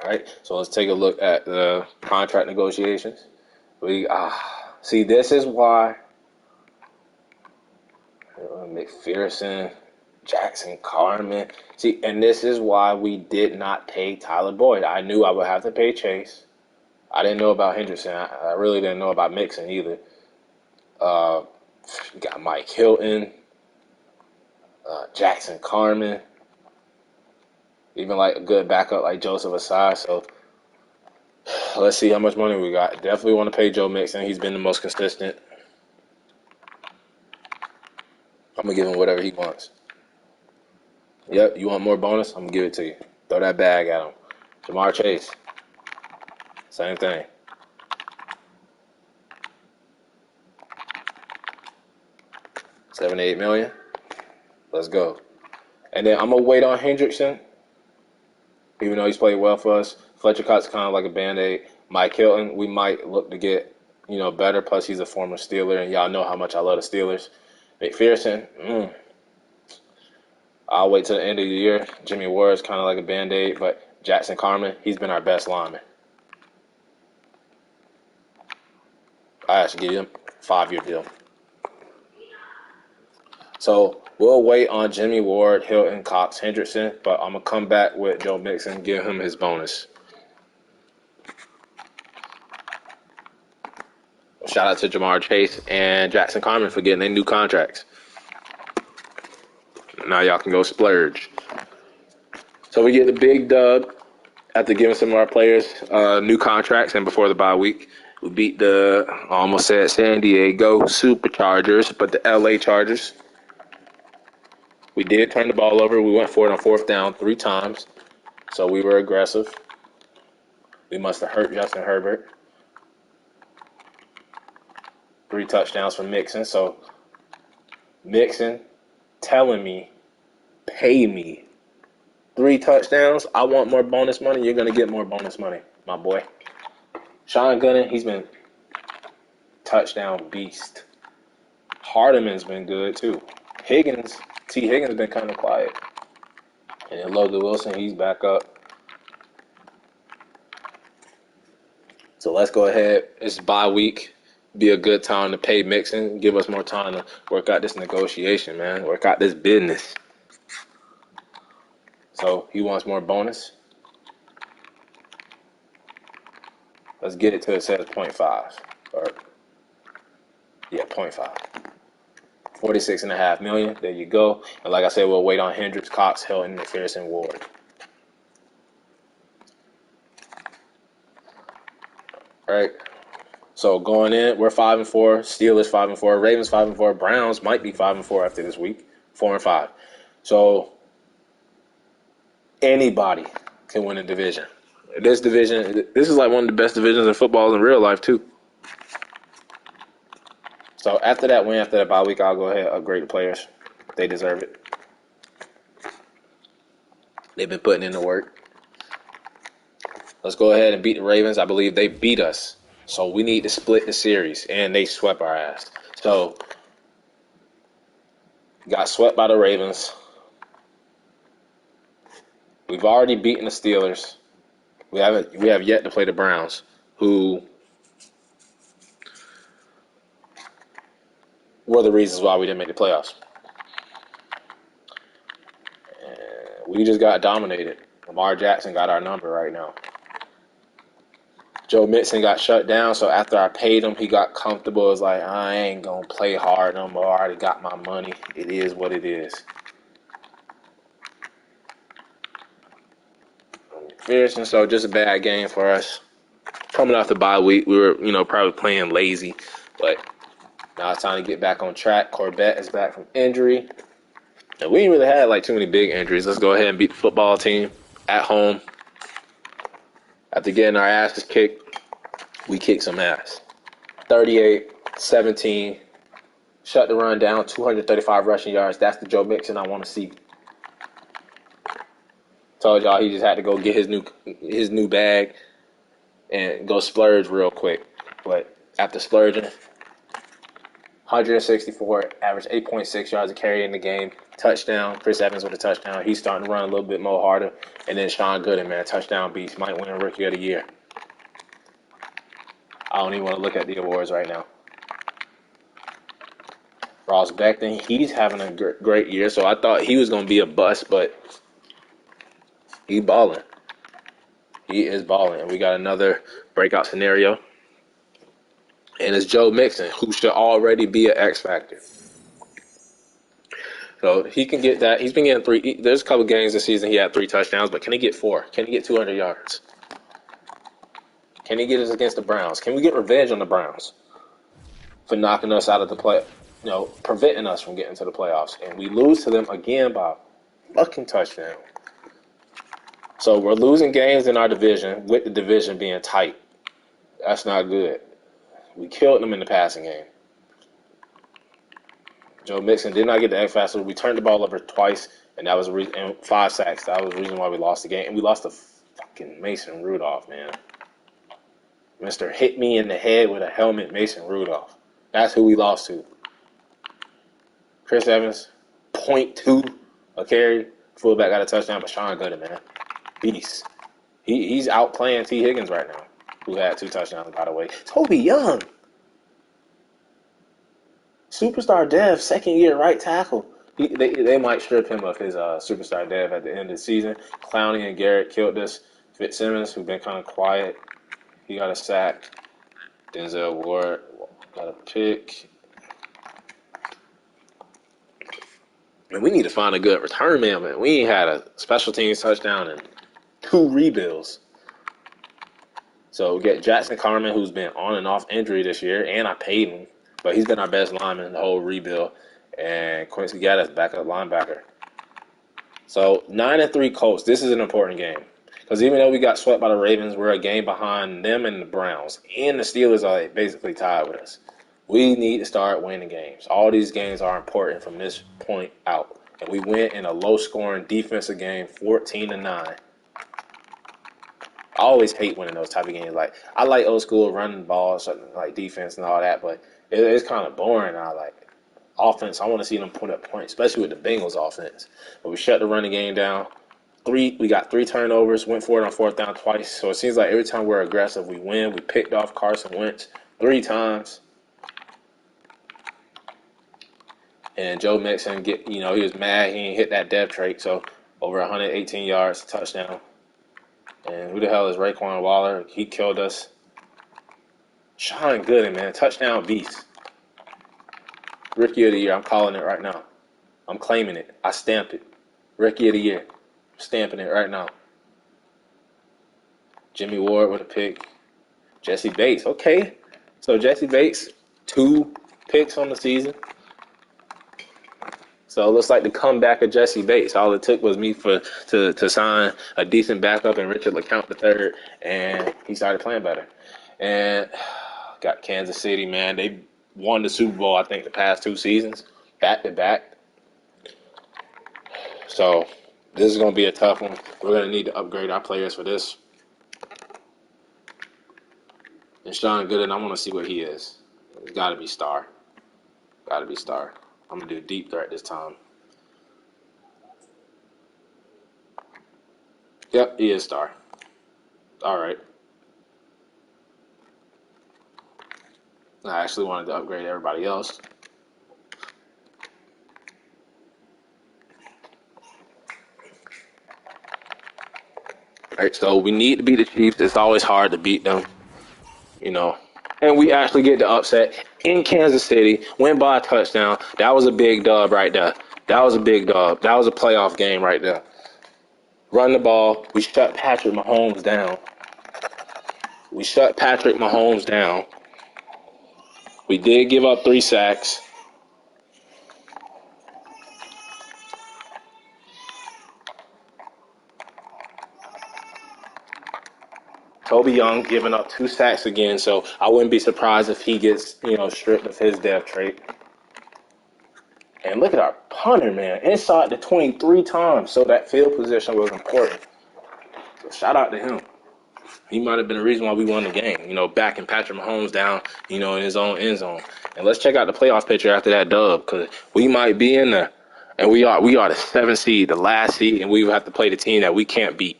All right, so let's take a look at the contract negotiations. See, this is why McPherson, Jackson Carman. See, and this is why we did not pay Tyler Boyd. I knew I would have to pay Chase. I didn't know about Henderson. I really didn't know about Mixon either. You got Mike Hilton, Jackson Carman, even like a good backup like Joseph Asai. So let's see how much money we got. Definitely want to pay Joe Mixon. He's been the most consistent. I'm going to give him whatever he wants. Yep, you want more bonus? I'm going to give it to you. Throw that bag at him. Jamar Chase. Same thing. $7 to $8 million. Let's go. And then I'm going to wait on Hendrickson. Even though he's played well for us. Fletcher Cox kind of like a Band-Aid. Mike Hilton, we might look to get, better. Plus, he's a former Steeler, and y'all know how much I love the Steelers. McPherson, I'll wait till the end of the year. Jimmy Ward is kind of like a Band-Aid, but Jackson Carman, he's been our best lineman. I actually give him a 5-year deal. So we'll wait on Jimmy Ward, Hilton, Cox, Hendrickson, but I'm going to come back with Joe Mixon, give him his bonus. Shout out to Jamar Chase and Jackson Carman for getting their new contracts. Now y'all can go splurge. So we get the big dub after giving some of our players new contracts and before the bye week. We beat I almost said San Diego Superchargers, but the LA Chargers. We did turn the ball over. We went for it on 4th down 3 times. So we were aggressive. We must have hurt Justin Herbert. 3 touchdowns from Mixon. So Mixon telling me, pay me. 3 touchdowns. I want more bonus money. You're going to get more bonus money, my boy. Sean Gunnan, he's been touchdown beast. Hardeman's been good, too. T. Higgins been kind of quiet. And then Logan Wilson, he's back up. So let's go ahead. It's bye week. Be a good time to pay Mixon. Give us more time to work out this negotiation, man. Work out this business. So he wants more bonus. Let's get it till it says 0.5. Or, yeah, 0.5. 46.5 million. There you go. And like I said, we'll wait on Hendricks, Cox, Hilton, McPherson, Ward. All right. So going in, we're 5-4. Steelers 5-4. Ravens 5-4. Browns might be 5-4 after this week. 4-5. So anybody can win a division. This division, this is like one of the best divisions in football in real life too. So after that win, after that bye week, I'll go ahead and upgrade the players. They deserve it. They've been putting in the work. Let's go ahead and beat the Ravens. I believe they beat us. So we need to split the series, and they swept our ass. So got swept by the Ravens. We've already beaten the Steelers. We have yet to play the Browns, who were the reasons why we didn't make the playoffs. And we just got dominated. Lamar Jackson got our number right now. Joe Mixon got shut down, so after I paid him, he got comfortable. It's like, I ain't going to play hard no more. I already got my money. It is what it is. McPherson, so just a bad game for us. Coming off the bye week, we were, probably playing lazy, but now it's time to get back on track. Corbett is back from injury. And we didn't really have like too many big injuries. Let's go ahead and beat the football team at home. After getting our asses kicked, we kicked some ass. 38-17. Shut the run down, 235 rushing yards. That's the Joe Mixon I want to see. Told y'all he just had to go get his new bag and go splurge real quick. But after splurging, 164, average 8.6 yards a carry in the game. Touchdown. Chris Evans with a touchdown. He's starting to run a little bit more harder. And then Sean Gooden, man, touchdown beast. Might win Rookie of the Year. I don't even want to look at the awards right now. Ross Becton, he's having a great year. So I thought he was going to be a bust, but he's balling. He is balling. And we got another breakout scenario. And it's Joe Mixon, who should already be an X factor. So he can get that. He's been getting 3. There's a couple games this season he had 3 touchdowns, but can he get 4? Can he get 200 yards? Can he get us against the Browns? Can we get revenge on the Browns for knocking us out of the play? Preventing us from getting to the playoffs, and we lose to them again by a fucking touchdown. So we're losing games in our division with the division being tight. That's not good. We killed them in the passing game. Joe Mixon did not get the X factor. We turned the ball over twice, and that was and 5 sacks. That was the reason why we lost the game. And we lost to fucking Mason Rudolph, man. Mr. Hit me in the head with a helmet, Mason Rudolph. That's who we lost to. Chris Evans, 0.2 a carry. Fullback got a touchdown, but Sean Gooden, man. Beast. He's outplaying T. Higgins right now, who had 2 touchdowns, by the way. Toby Young. Superstar Dev, second-year right tackle. They might strip him of his superstar Dev at the end of the season. Clowney and Garrett killed us. Fitzsimmons, who's been kind of quiet, he got a sack. Denzel Ward got a pick. And we need to find a good return man. We ain't had a special teams touchdown in 2 rebuilds. So we get Jackson Carman, who's been on and off injury this year, and I paid him. But he's been our best lineman in the whole rebuild. And Quincy Gaddis, backup linebacker. So 9-3 Colts. This is an important game. Because even though we got swept by the Ravens, we're a game behind them and the Browns. And the Steelers are basically tied with us. We need to start winning games. All these games are important from this point out. And we went in a low-scoring defensive game, 14-9. I always hate winning those type of games. Like, I like old school running balls, like defense and all that, but it's kind of boring. I like offense. I want to see them put up points, especially with the Bengals offense. But we shut the running game down. We got 3 turnovers, went for it on 4th down twice. So it seems like every time we're aggressive, we win. We picked off Carson Wentz 3 times. And Joe Mixon, he was mad. He didn't hit that depth trait. So over 118 yards, touchdown. And who the hell is Raekwon Waller? He killed us. Sean Gooden, man, touchdown beast. Rookie of the year. I'm calling it right now. I'm claiming it. I stamp it. Rookie of the year. I'm stamping it right now. Jimmy Ward with a pick. Jesse Bates. Okay. So Jesse Bates, 2 picks on the season. So it looks like the comeback of Jesse Bates. All it took was me to sign a decent backup in Richard LeCount III, and he started playing better. And got Kansas City, man. They won the Super Bowl, I think, the past 2 seasons, back to back. So this is going to be a tough one. We're going to need to upgrade our players for this. And Sean Gooden, I want to see what he is. It's got to be star. Got to be star. I'm going to do deep threat this time. Yep, he is star. All right. I actually wanted to upgrade everybody else. All right, so we need to beat the Chiefs. It's always hard to beat them, you know. And we actually get the upset in Kansas City, win by a touchdown. That was a big dub right there. That was a big dub. That was a playoff game right there. Run the ball. We shut Patrick Mahomes down. We did give up 3 sacks. Toby Young giving up 2 sacks again, so I wouldn't be surprised if he gets, stripped of his depth trait. And look at our punter, man. Inside the 23 times, so that field position was important. So shout out to him. He might have been the reason why we won the game, backing Patrick Mahomes down, in his own end zone. And let's check out the playoff picture after that dub, because we might be in there. And we are the 7th seed, the last seed, and we will have to play the team that we can't beat,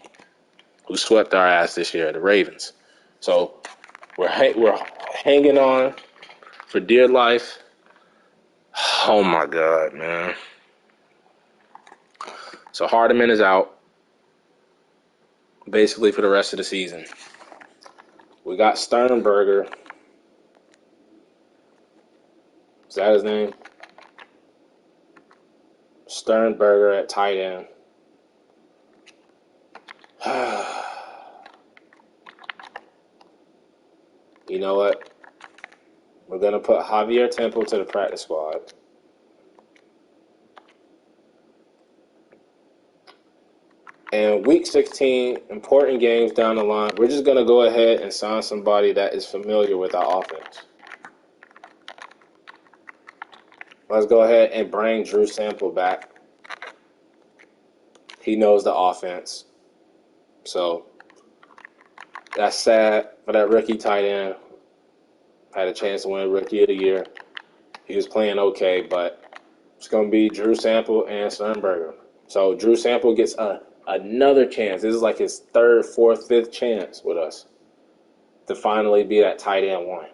who swept our ass this year, the Ravens. So we're hanging on for dear life. Oh, my God, man. So Hardeman is out basically for the rest of the season. We got Sternberger. Is that his name? Sternberger at tight end. You know what? We're going to put Javier Temple to the practice squad. And week 16, important games down the line, we're just going to go ahead and sign somebody that is familiar with our offense. Let's go ahead and bring Drew Sample back. He knows the offense. So that's sad for that rookie tight end. Had a chance to win Rookie of the Year. He was playing okay, but it's going to be Drew Sample and Sternberger. So Drew Sample gets another chance. This is like his 3rd, 4th, 5th chance with us to finally be that tight end 1.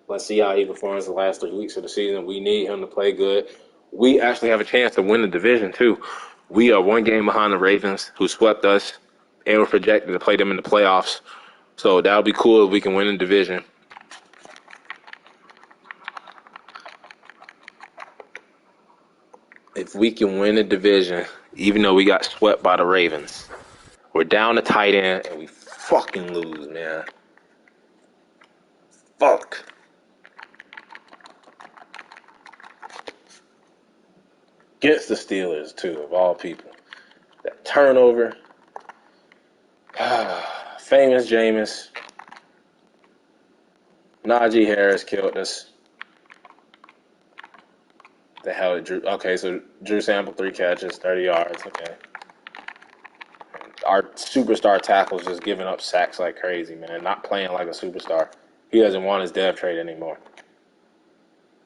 Let's see how he performs the last 3 weeks of the season. We need him to play good. We actually have a chance to win the division, too. We are 1 game behind the Ravens, who swept us, and we're projected to play them in the playoffs. So that'll be cool if we can win the division. If we can win the division, even though we got swept by the Ravens, we're down to tight end, and we fucking lose, man. Fuck. Against the Steelers, too, of all people. That turnover. Famous Jameis. Najee Harris killed us. The hell did Drew? Okay, so Drew Sample 3 catches, 30 yards. Okay. Our superstar tackle's just giving up sacks like crazy, man. Not playing like a superstar. He doesn't want his depth trait anymore.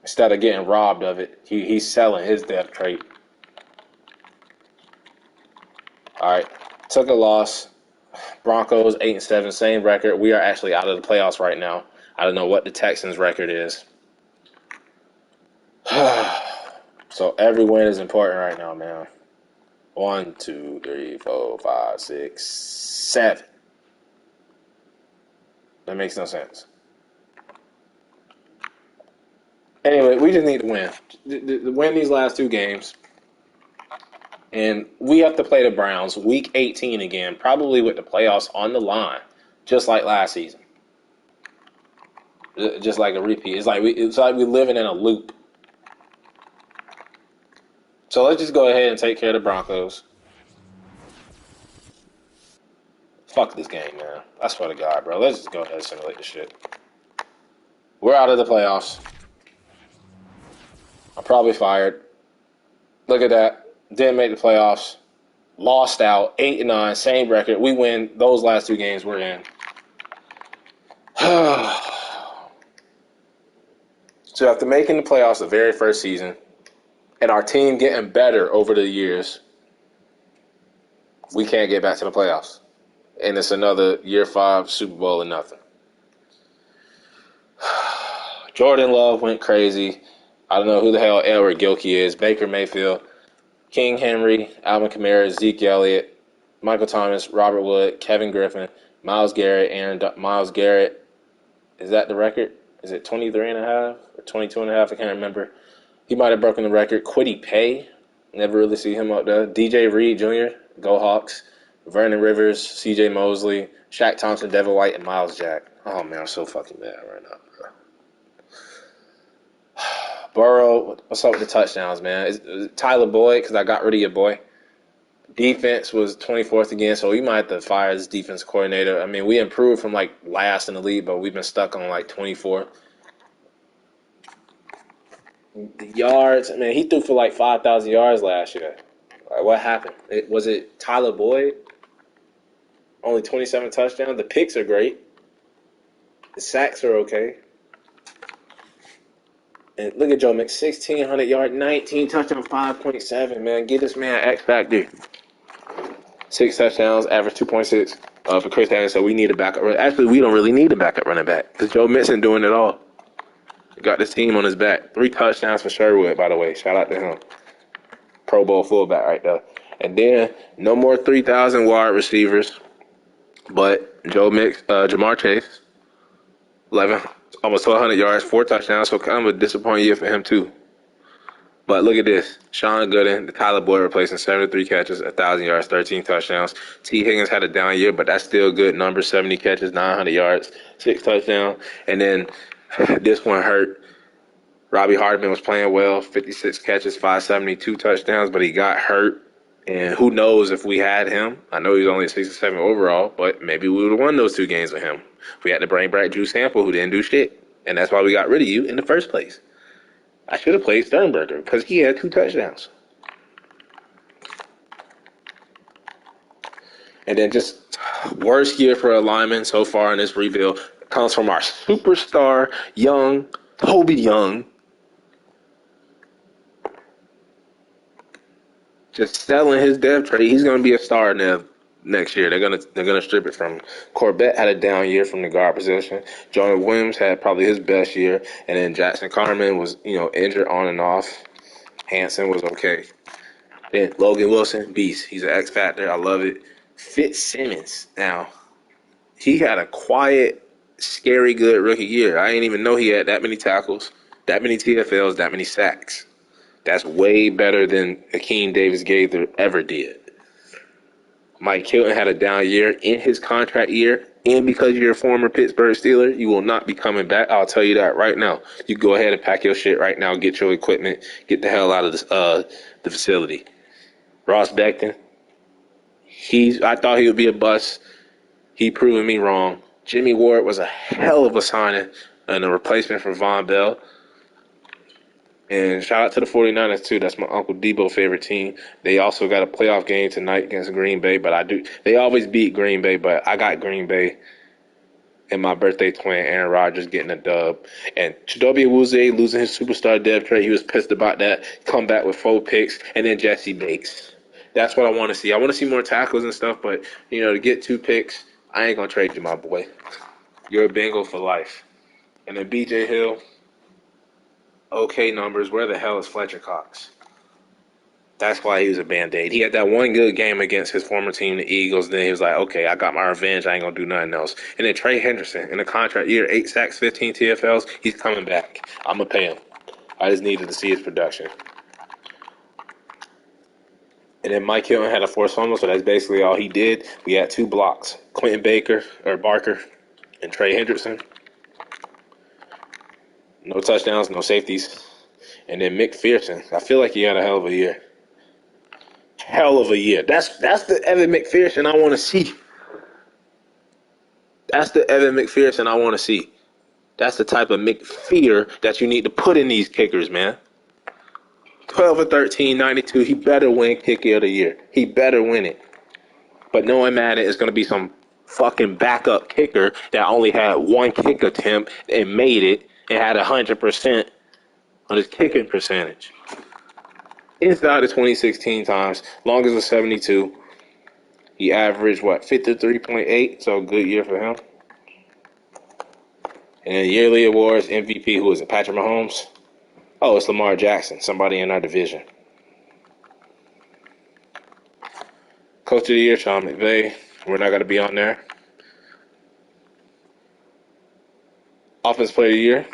Instead of getting robbed of it, he's selling his depth trait. All right, took a loss. Broncos 8-7, same record. We are actually out of the playoffs right now. I don't know what the Texans' record is. So every win is important right now, man. 1, 2, 3, 4, 5, 6, 7. That makes no sense. Anyway, we just need to win. Win these last two games. And we have to play the Browns week 18 again, probably with the playoffs on the line, just like last season. Just like a repeat. It's like we're living in a loop. So let's just go ahead and take care of the Broncos. Fuck this game, man. I swear to God, bro. Let's just go ahead and simulate this shit. We're out of the playoffs. I'm probably fired. Look at that. Didn't make the playoffs. Lost out. 8-9. Same record. We win those last two games we're in. So after making the playoffs the very first season, and our team getting better over the years, we can't get back to the playoffs. And it's another year 5 Super Bowl and nothing. Jordan Love went crazy. I don't know who the hell Edward Gilkey is. Baker Mayfield, King Henry, Alvin Kamara, Zeke Elliott, Michael Thomas, Robert Wood, Kevin Griffin, Myles Garrett, Myles Garrett. Is that the record? Is it 23.5 or 22.5? I can't remember. He might have broken the record. Kwity Paye. Never really see him up there. DJ Reed Jr., Go Hawks. Vernon Rivers, CJ Mosley, Shaq Thompson, Devin White, and Miles Jack. Oh, man, I'm so fucking mad right now, bro. Burrow, what's up with the touchdowns, man? Is it Tyler Boyd? Because I got rid of your boy. Defense was 24th again, so we might have to fire this defense coordinator. I mean, we improved from, like, last in the league, but we've been stuck on, like, 24. The yards, man, he threw for, like, 5,000 yards last year. Like, what happened? Was it Tyler Boyd? Only 27 touchdowns. The picks are great. The sacks are okay. And look at Joe Mixon, 1,600 yard, 19 touchdowns, 5.7, man. Get this man X factor. 6 touchdowns, average 2.6 for Chris Harris. So we need a backup. Actually, we don't really need a backup running back because Joe Mixon doing it all. Got this team on his back. 3 touchdowns for Sherwood, by the way. Shout out to him. Pro Bowl fullback right there. And then no more 3,000 wide receivers. But Jamar Chase, 11, almost 1,200 yards, 4 touchdowns. So kind of a disappointing year for him too. But look at this. Sean Gooden, the Tyler Boyd replacing 73 catches, 1,000 yards, 13 touchdowns. T. Higgins had a down year, but that's still a good number. 70 catches, 900 yards, 6 touchdowns. And then this one hurt. Robbie Hardman was playing well, 56 catches, 572 touchdowns, but he got hurt. And who knows if we had him. I know he's only a 67 overall, but maybe we would have won those 2 games with him. We had to bring back Drew Sample, who didn't do shit. And that's why we got rid of you in the first place. I should have played Sternberger because he had 2 touchdowns. And then just worst year for a lineman so far in this rebuild comes from our superstar, Toby Young. Just selling his depth trade. He's going to be a star next year. They're gonna strip it from him. Corbett had a down year from the guard position. Jonah Williams had probably his best year, and then Jackson Carman was injured on and off. Hanson was okay. Then Logan Wilson, beast. He's an X factor. I love it. Fitzsimmons. Now he had a quiet, scary good rookie year. I didn't even know he had that many tackles, that many TFLs, that many sacks. That's way better than Akeem Davis-Gaither ever did. Mike Hilton had a down year in his contract year, and because you're a former Pittsburgh Steeler, you will not be coming back. I'll tell you that right now. You go ahead and pack your shit right now, get your equipment, get the hell out of the facility. Ross Becton, I thought he would be a bust. He proven me wrong. Jimmy Ward was a hell of a signing and a replacement for Von Bell. And shout out to the 49ers, too. That's my Uncle Debo's favorite team. They also got a playoff game tonight against Green Bay. They always beat Green Bay, but I got Green Bay and my birthday twin, Aaron Rodgers, getting a dub. And Chidobe Awuzie losing his superstar depth trade. He was pissed about that. Come back with 4 picks. And then Jesse Bates. That's what I want to see. I want to see more tackles and stuff, but, to get 2 picks, I ain't going to trade you, my boy. You're a Bengal for life. And then B.J. Hill. Okay numbers. Where the hell is Fletcher Cox? That's why he was a Band-Aid. He had that one good game against his former team, the Eagles. Then he was like, okay, I got my revenge. I ain't going to do nothing else. And then Trey Henderson, in a contract year, 8 sacks, 15 TFLs, he's coming back. I'm going to pay him. I just needed to see his production. And then Mike Hilton had a forced fumble, so that's basically all he did. We had 2 blocks. Quentin Barker and Trey Hendrickson. No touchdowns, no safeties. And then McPherson. I feel like he had a hell of a year. Hell of a year. That's the Evan McPherson I want to see. That's the Evan McPherson I want to see. That's the type of McPhear that you need to put in these kickers, man. 12 or 13, 92. He better win Kicker of the Year. He better win it. But knowing Madden is going to be some fucking backup kicker that only had 1 kick attempt and made it and had 100% on his kicking percentage. Inside the 2016 times, longest was 72. He averaged, 53.8, so a good year for him. And then yearly awards, MVP, who is it, Patrick Mahomes? Oh, it's Lamar Jackson, somebody in our division. Coach of the Year, Sean McVay. We're not going to be on there. Offensive Player of the Year,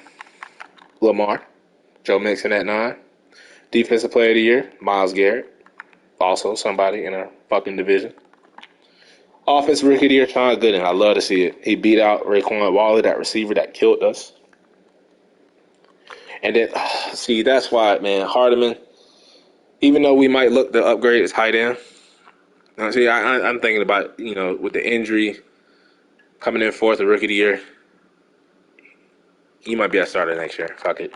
Lamar. Joe Mixon at 9. Defensive Player of the Year, Myles Garrett. Also somebody in our fucking division. Offensive Rookie of the Year, Sean Gooden. I love to see it. He beat out Raekwon Waller, that receiver that killed us. And then, see, that's why, man, Hardeman, even though we might look to upgrade his tight end, see, I'm thinking about, with the injury coming in fourth, the Rookie of the Year, he might be a starter next year. Fuck it.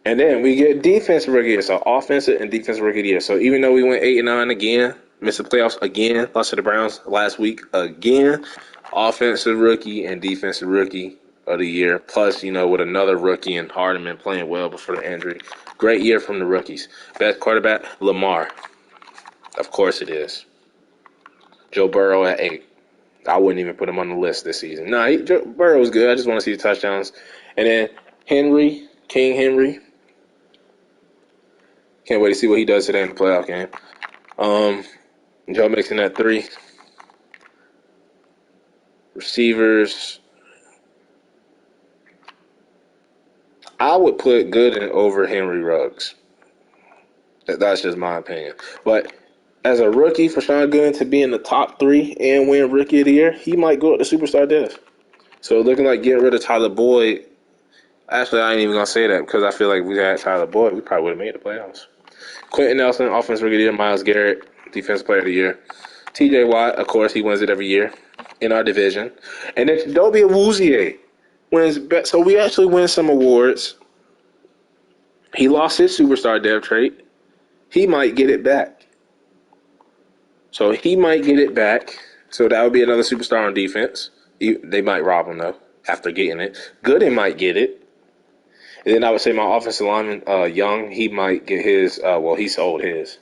And then we get Defensive Rookie of the Year, so offensive and Defensive Rookie of the Year. So even though we went 8-9 again, missed the playoffs again, lost to the Browns last week again, Offensive Rookie and Defensive Rookie of the Year, plus, with another rookie and Hardeman playing well before the injury. Great year from the rookies. Best quarterback, Lamar. Of course it is. Joe Burrow at 8. I wouldn't even put him on the list this season. Joe Burrow was good. I just want to see the touchdowns. And then King Henry. Can't wait to see what he does today in the playoff game. Joe Mixon at 3. Receivers. I would put Gooden over Henry Ruggs. That's just my opinion. But as a rookie, for Sean Gooden to be in the top 3 and win Rookie of the Year, he might go up to Superstar Dev. So looking like getting rid of Tyler Boyd. Actually, I ain't even going to say that because I feel like if we had Tyler Boyd, we probably would have made the playoffs. Quentin Nelson, Offensive Rookie of the Year. Myles Garrett, Defensive Player of the Year. TJ Watt, of course, he wins it every year in our division. And then Chidobe Awuzie wins. So we actually win some awards. He lost his Superstar Dev trait. He might get it back. So he might get it back. So that would be another superstar on defense. They might rob him, though, after getting it. Gooden might get it. And then I would say my offensive lineman, Young, he might get his. He sold his.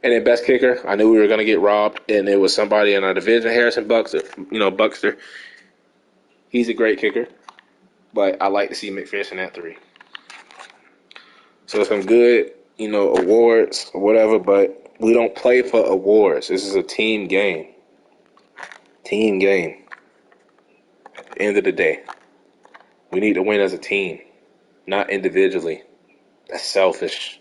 And then best kicker, I knew we were going to get robbed, and it was somebody in our division, Harrison Buxter. He's a great kicker, but I like to see McPherson at 3. So some good, awards or whatever, but we don't play for awards. This is a team game. Team game. At the end of the day, we need to win as a team, not individually. That's selfish.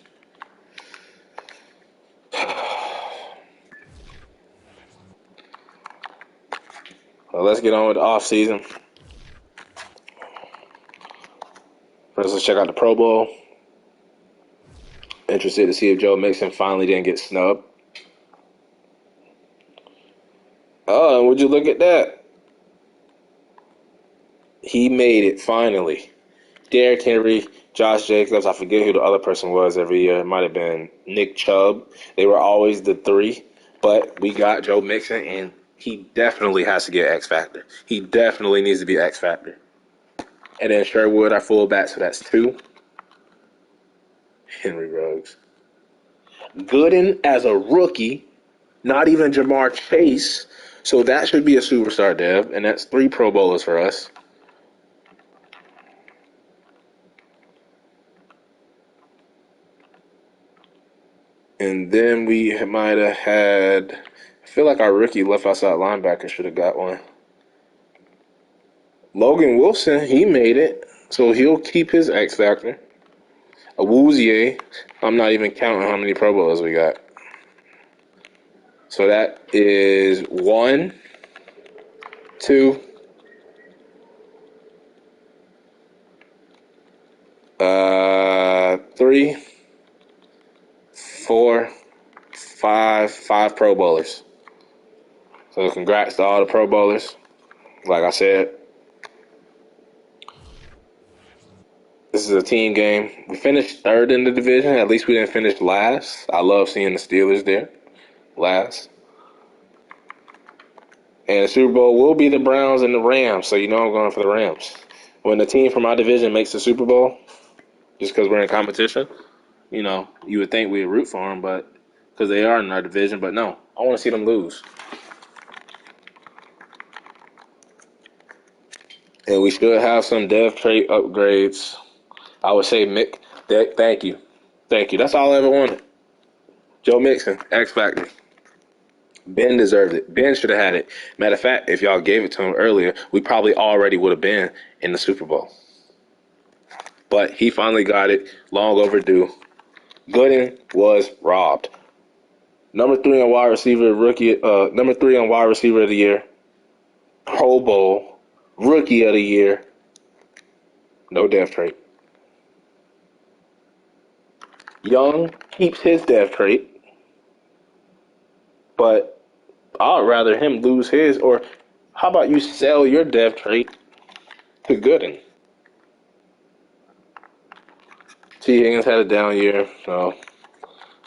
Well, let's get on with the off season. First, let's check out the Pro Bowl. Interested to see if Joe Mixon finally didn't get snubbed. Oh, and would you look at that? He made it finally. Derrick Henry, Josh Jacobs, I forget who the other person was every year. It might have been Nick Chubb. They were always the 3. But we got Joe Mixon, and he definitely has to get X Factor. He definitely needs to be X Factor. And then Sherwood, our fullback, so that's 2. Henry Ruggs. Gooden as a rookie, not even Jamar Chase. So that should be a superstar dev, and that's 3 Pro Bowlers for us. And then we might have had, I feel like our rookie left outside linebacker should have got one. Logan Wilson, he made it, so he'll keep his X Factor. Awuzie, I'm not even counting how many Pro Bowls we got. So that is 1, 2, 3, 4, 5 Pro Bowlers. So congrats to all the Pro Bowlers. Like I said, this is a team game. We finished third in the division. At least we didn't finish last. I love seeing the Steelers there last. And the Super Bowl will be the Browns and the Rams, so you know I'm going for the Rams. When the team from my division makes the Super Bowl, just because we're in competition, you know, you would think we'd root for them, but because they are in our division. But no, I want to see them lose. And we should have some dev trait upgrades. I would say Mick. Thank you. That's all I ever wanted. Joe Mixon, X Factor. Ben deserved it. Ben should have had it. Matter of fact, if y'all gave it to him earlier, we probably already would have been in the Super Bowl. But he finally got it. Long overdue. Gooden was robbed. Number 3 on wide receiver rookie. Number 3 on wide receiver of the year. Pro Bowl. Rookie of the year. No dev trait. Young keeps his dev trait. But I'd rather him lose his. Or how about you sell your dev trait to Gooden? T. Higgins had a down year. So.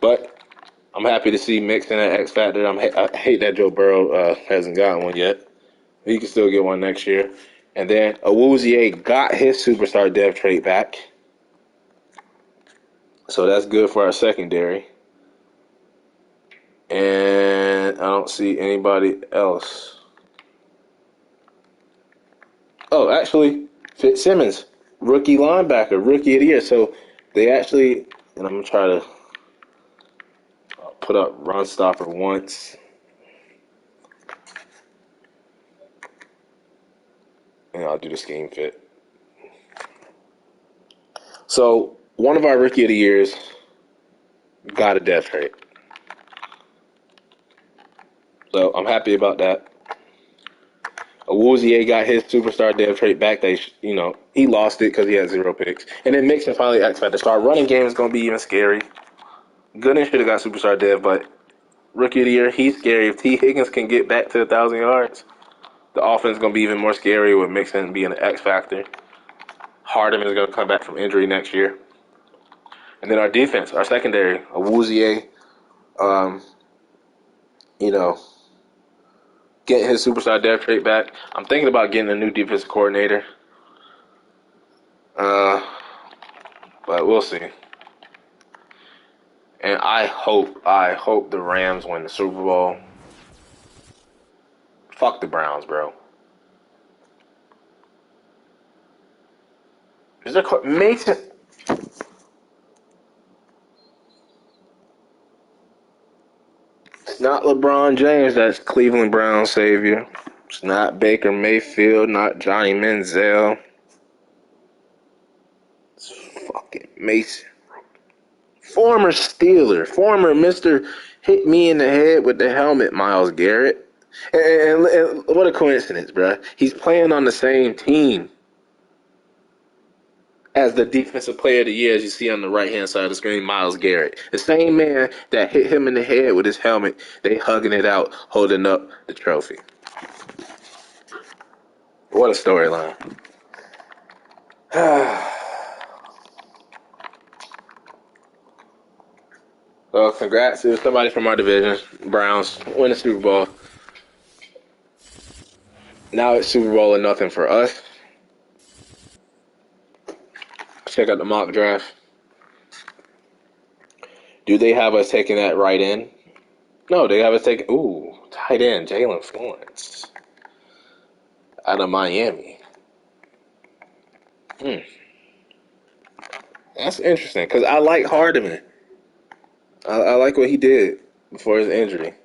But I'm happy to see Mixon at X Factor. I hate that Joe Burrow hasn't gotten one yet. He can still get one next year. And then Awuzie got his superstar dev trait back. So that's good for our secondary. And I don't see anybody else. Oh, actually, Fitzsimmons, rookie linebacker, rookie of the year. So they actually, and I'm going to try to put up run stopper once. And I'll do the scheme fit. So one of our rookie of the years got a dev trait. So I'm happy about that. Awuzie got his superstar dev trait back. He lost it because he had 0 picks. And then Mixon finally X Factor. So our running game is going to be even scary. Gooden should have got superstar dev, but rookie of the year, he's scary. If T. Higgins can get back to 1,000 yards, the offense is going to be even more scary with Mixon being an X Factor. Hardeman is going to come back from injury next year. And then our defense, our secondary, Awuzie, getting his superstar dev trait back. I'm thinking about getting a new defensive coordinator. But we'll see. And I hope the Rams win the Super Bowl. Fuck the Browns, bro. Is there Mason? It's not LeBron James that's Cleveland Browns savior. It's not Baker Mayfield, not Johnny Manziel. It's fucking Mason. Former Steeler, former Mr. Hit me in the head with the helmet, Myles Garrett. And what a coincidence, bro. He's playing on the same team as the defensive player of the year, as you see on the right-hand side of the screen, Myles Garrett. The same man that hit him in the head with his helmet, they hugging it out, holding up the trophy. What a storyline. Well, congrats to somebody from our division, Browns, win the Super Bowl. Now it's Super Bowl or nothing for us. Check out the mock draft. Do they have us taking that right in? No, they have us taking, tight end, Jalen Florence out of Miami. That's interesting because I like Hardeman. I like what he did before his injury.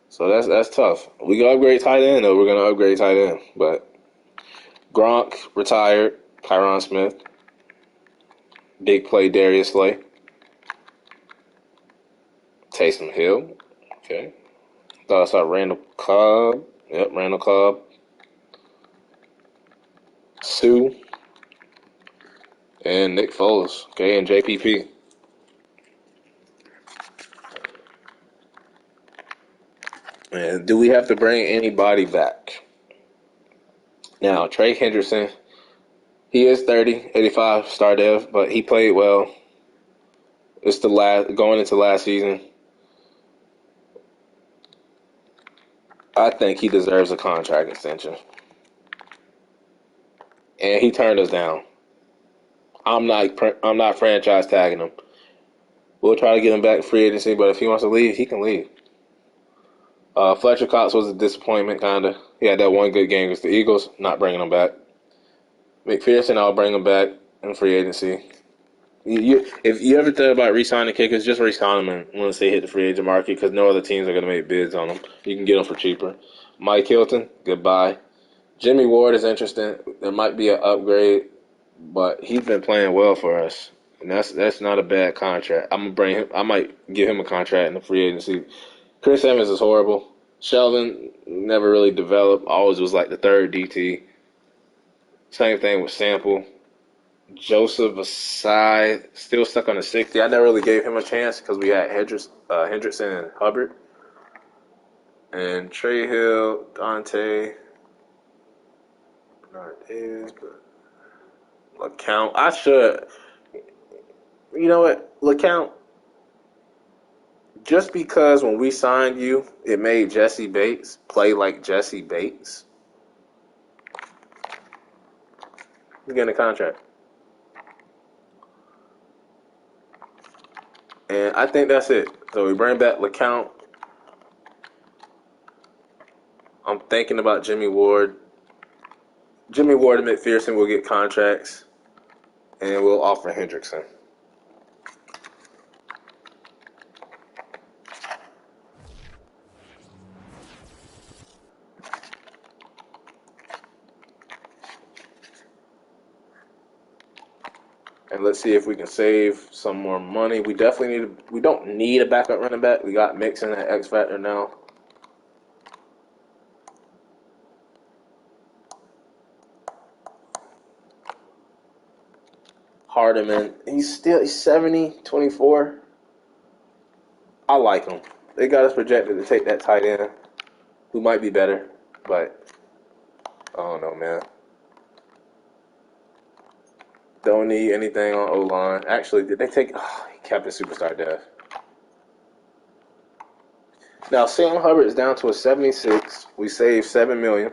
So that's tough. We can upgrade tight end, though. We're going to upgrade tight end. But Gronk retired. Tyron Smith. Big play Darius Slay. Taysom Hill. Okay. Thought I saw Randall Cobb. Yep, Randall Cobb. Sue. And Nick Foles. Okay, and JPP. And do we have to bring anybody back? Now, Trey Hendrickson, he is 30, 85 star dev, but he played well. It's the last going into last season. I think he deserves a contract extension. And he turned us down. I'm not franchise tagging him. We'll try to get him back in free agency, but if he wants to leave, he can leave. Fletcher Cox was a disappointment, kind of. He had that one good game against the Eagles, not bringing him back. McPherson, I'll bring him back in free agency. If you ever thought about re-signing kickers, just re-sign them once they hit the free agent market because no other teams are going to make bids on them. You can get them for cheaper. Mike Hilton, goodbye. Jimmy Ward is interesting. There might be an upgrade, but he's been playing well for us, and that's not a bad contract. I'm gonna bring him. I might give him a contract in the free agency. Chris Evans is horrible. Sheldon never really developed. Always was like the third DT. Same thing with Sample. Joseph Asai, still stuck on the 60. I never really gave him a chance because we had Hendrickson and Hubbard. And Trey Hill, Dante, Bernard Davis, LeCount. I should, you know what, LeCount, just because when we signed you, it made Jesse Bates play like Jesse Bates. He's getting a contract. And I think that's it. So we bring back LeCount. I'm thinking about Jimmy Ward. Jimmy Ward and McPherson will get contracts, and we'll offer Hendrickson. And let's see if we can save some more money. We don't need a backup running back. We got Mixon at X Factor now. Hardeman, he's 70, 24. I like him. They got us projected to take that tight end, who might be better, but I don't know, man. Don't need anything on O-line. Actually, did they take... Oh, he kept his superstar dev. Now, Sam Hubbard is down to a 76. We saved $7 million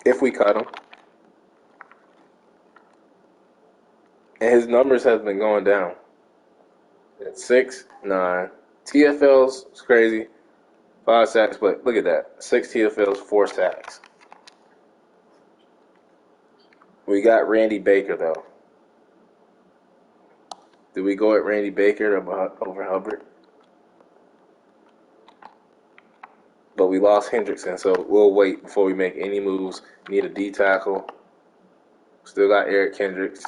if we cut him. And his numbers have been going down. At 6, 9. TFL's crazy. 5 sacks, but look at that. 6 TFLs, 4 sacks. We got Randy Baker, though. Did we go at Randy Baker over Hubbard? But we lost Hendrickson, so we'll wait before we make any moves. Need a D tackle. Still got Eric Kendricks.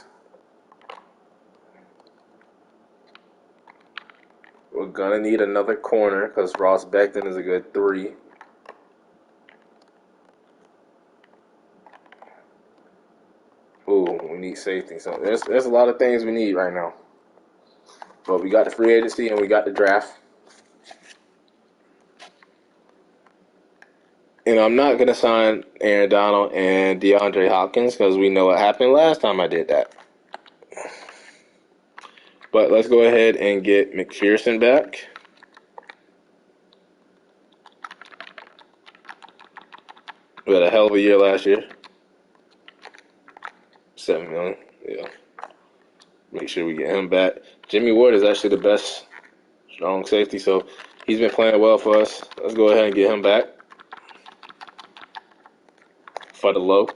We're going to need another corner because Ross Becton is a good 3. Ooh, we need safety. So there's a lot of things we need right now. But we got the free agency and we got the draft. And I'm not going to sign Aaron Donald and DeAndre Hopkins because we know what happened last time I did that. But let's go ahead and get McPherson back. We had a hell of a year last year. $7 million. Yeah. Make sure we get him back. Jimmy Ward is actually the best strong safety, so he's been playing well for us. Let's go ahead and get him back for the low.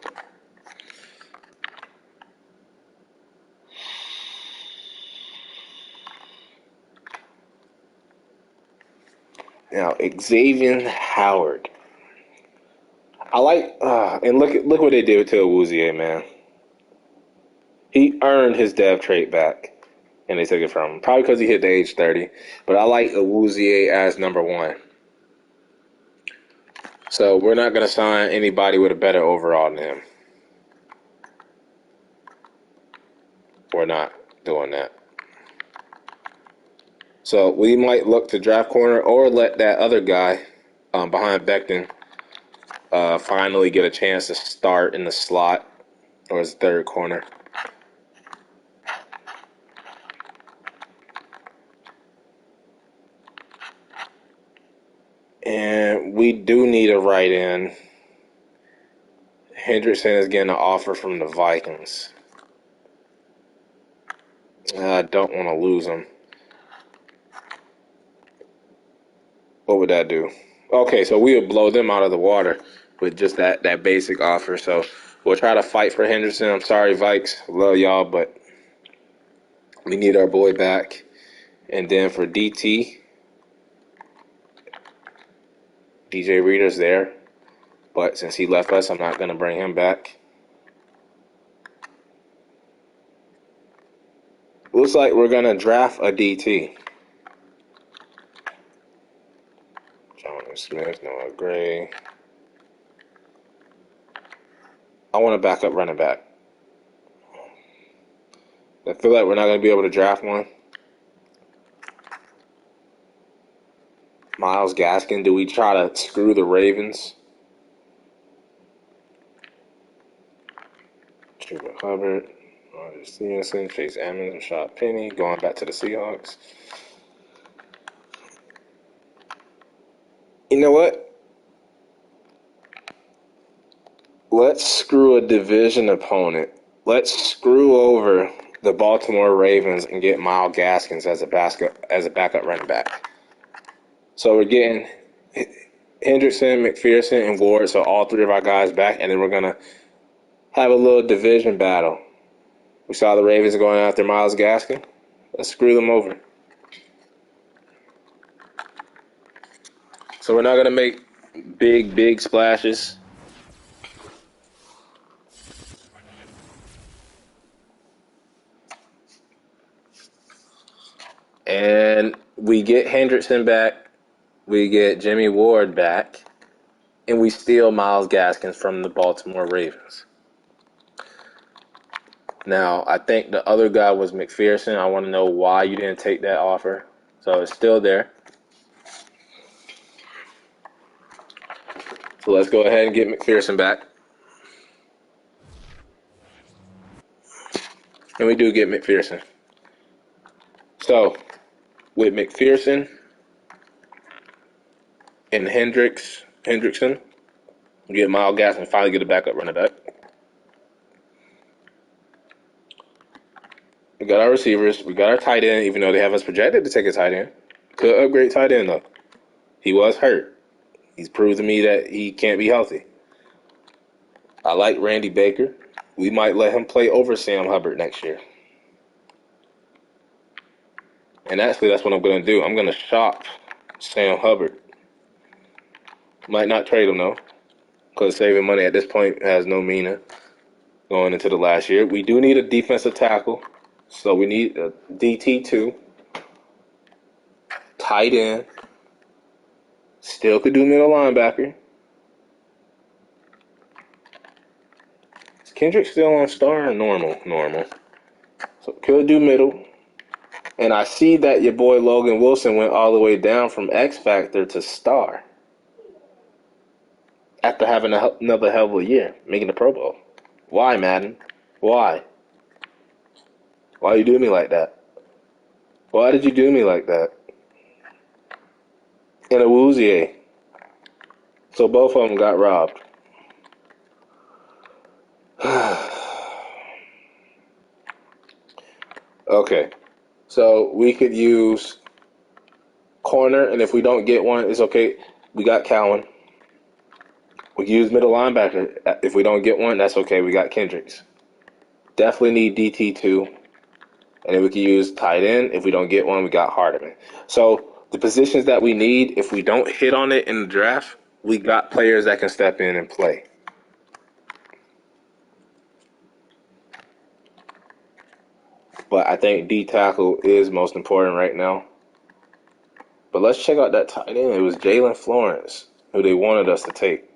Now, Xavier Howard. I like, and look what they did to Awuzie, man. He earned his dev trait back, and they took it from him. Probably because he hit the age 30. But I like Awuzie as number 1. So we're not going to sign anybody with a better overall than him. We're not doing that. So we might look to draft corner or let that other guy behind Becton finally get a chance to start in the slot or his third corner. And we do need a right end. Hendrickson is getting an offer from the Vikings. I don't want to lose him. What would that do? Okay, so we would blow them out of the water with just that basic offer. So we'll try to fight for Henderson. I'm sorry, Vikes. Love y'all, but we need our boy back. And then for DT, DJ Reader's there. But since he left us, I'm not going to bring him back. Looks like we're going to draft a DT. John Smith, Noah Gray. I want a backup running back. I feel like we're not going to be able to draft one. Myles Gaskin, do we try to screw the Ravens? Xavier Hubbard, Roger Stevenson, Chase Edmonds, Rashad Penny, going back to the Seahawks. You know what? Let's screw a division opponent. Let's screw over the Baltimore Ravens and get Myles Gaskins as a backup running back. So we're getting Hendrickson, McPherson, and Ward, so all 3 of our guys back, and then we're going to have a little division battle. We saw the Ravens going after Myles Gaskin. Let's screw them over. So we're not going to make big splashes. And we get Hendrickson back. We get Jimmy Ward back. And we steal Myles Gaskins from the Baltimore Ravens. Now, I think the other guy was McPherson. I want to know why you didn't take that offer. So it's still there. So let's go ahead and get McPherson back. And we do get McPherson. So, with McPherson and Hendrickson, we get Myles Gaskin and finally get a backup running back. We got our receivers. We got our tight end, even though they have us projected to take a tight end. Could upgrade tight end, though. He was hurt. He's proved to me that he can't be healthy. I like Randy Baker. We might let him play over Sam Hubbard next year. And actually, that's what I'm going to do. I'm going to shop Sam Hubbard. Might not trade him, though, because saving money at this point has no meaning going into the last year. We do need a defensive tackle, so we need a DT2, tight end, still could do middle linebacker. Is Kendrick still on star or normal? Normal. So could do middle. And I see that your boy Logan Wilson went all the way down from X Factor to star after having another hell of a year, making the Pro Bowl. Why, Madden? Why? Why you do me like that? Why did you do me like that? And Awuzie. So both of them got robbed. Okay. So we could use corner, and if we don't get one, it's okay. We got Cowan. We can use middle linebacker. If we don't get one, that's okay. We got Kendricks. Definitely need DT2. And then we can use tight end. If we don't get one, we got Hardiman. So the positions that we need, if we don't hit on it in the draft, we got players that can step in and play. But I think D tackle is most important right now. But let's check out that tight end. It was Jalen Florence, who they wanted us to take.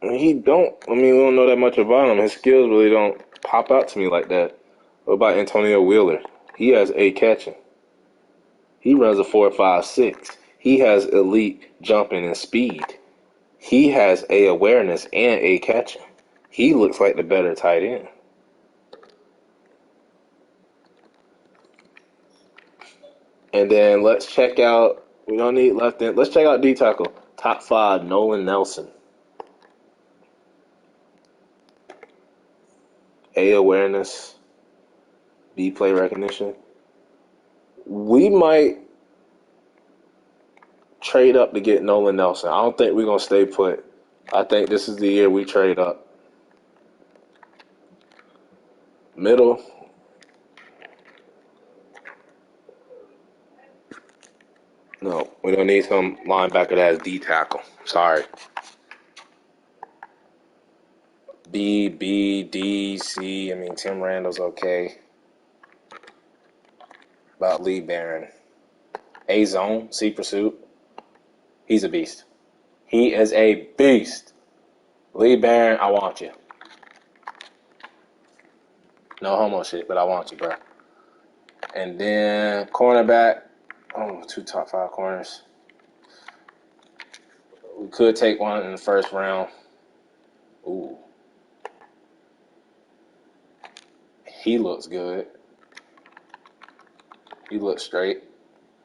And we don't know that much about him. His skills really don't pop out to me like that. What about Antonio Wheeler? He has A catching. He runs a 4.56. He has elite jumping and speed. He has A awareness and A catching. He looks like the better tight end. And then let's check out, we don't need left end. Let's check out D tackle. Top 5, Nolan Nelson. A awareness, B play recognition. We might trade up to get Nolan Nelson. I don't think we're going to stay put. I think this is the year we trade up. Middle. No, we don't need some linebacker that has D tackle. Sorry. B, D, C. I mean, Tim Randall's okay. About Lee Barron. A zone, C pursuit. He's a beast. He is a beast. Lee Barron, I want you. No homo shit, but I want you, bro. And then cornerback. Oh, 2 top 5 corners. We could take one in the first round. Ooh. He looks good. He looks straight.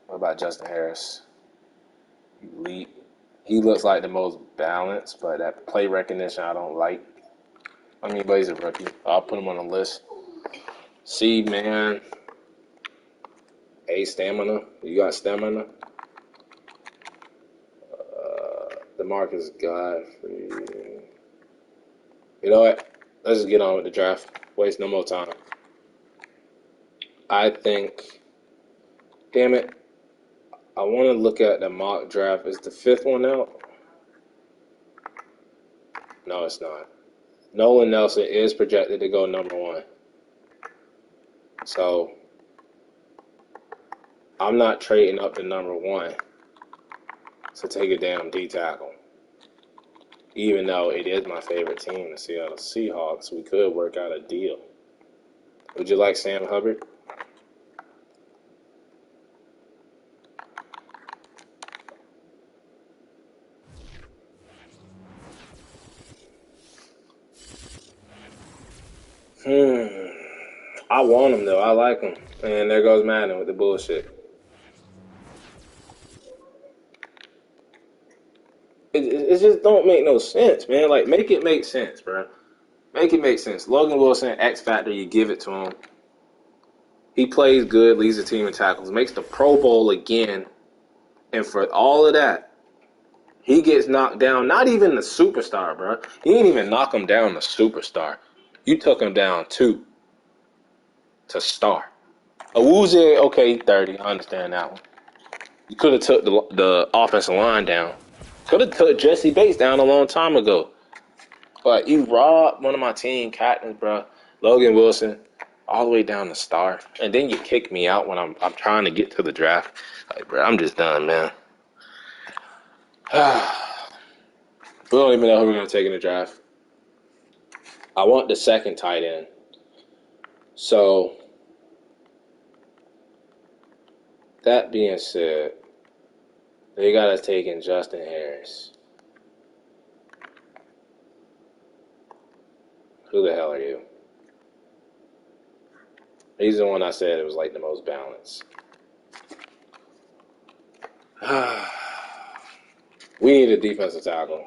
What about Justin Harris? Elite. He looks like the most balanced, but that play recognition I don't like. I mean, but he's a rookie. I'll put him on the list. C, man. A, stamina. You got stamina? DeMarcus Godfrey. You know what? Let's just get on with the draft. Waste no more time. I think, damn it, I want to look at the mock draft. Is the 5th one out? No, it's not. Nolan Nelson is projected to go number 1. So, I'm not trading up to number 1 to take a damn D tackle. Even though it is my favorite team, the Seattle Seahawks, we could work out a deal. Would you like Sam Hubbard? I want him, though. I like him. And there goes Madden with the bullshit. It just don't make no sense, man. Like, make it make sense, bro. Make it make sense. Logan Wilson, X Factor, you give it to him. He plays good, leads the team in tackles, makes the Pro Bowl again. And for all of that, he gets knocked down. Not even the superstar, bro. You didn't even knock him down the superstar. You took him down 2 to star. Awuzie, okay, 30. I understand that one. You could have took the offensive line down. Could have took Jesse Bates down a long time ago. But you robbed one of my team captains, bro. Logan Wilson, all the way down to star. And then you kick me out when I'm trying to get to the draft. Like, bro, I'm just done, man. We don't even know who we're going to take in the draft. I want the 2nd tight end. So, that being said, they got us taking Justin Harris. Who the hell are you? He's the one I said it was like the most balanced. We need a defensive tackle.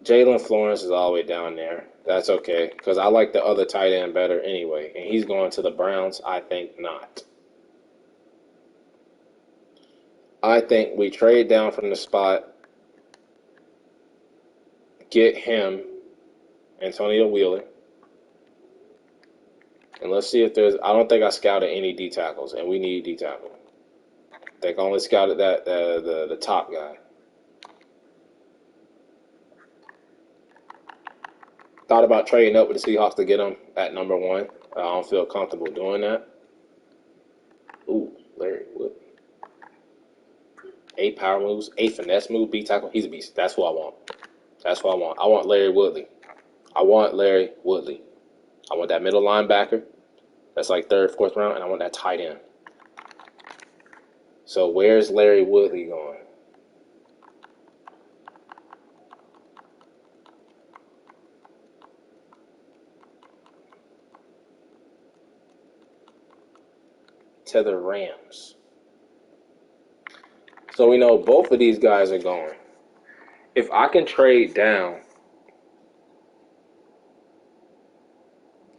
Jalen Florence is all the way down there. That's okay, because I like the other tight end better anyway. And he's going to the Browns? I think not. I think we trade down from the spot, get him, Antonio Wheeler, and let's see if there's. I don't think I scouted any D tackles, and we need D tackle. I think I only scouted the top guy. Thought about trading up with the Seahawks to get him at number 1. I don't feel comfortable doing that. Ooh, Larry Wood. 8 power moves, 8 finesse move, B tackle. He's a beast. That's what I want. That's what I want. I want Larry Woodley. I want that middle linebacker. That's like 3rd, 4th round, and I want that tight end. So where's Larry Woodley going? To the Rams. So we know both of these guys are going. If I can trade down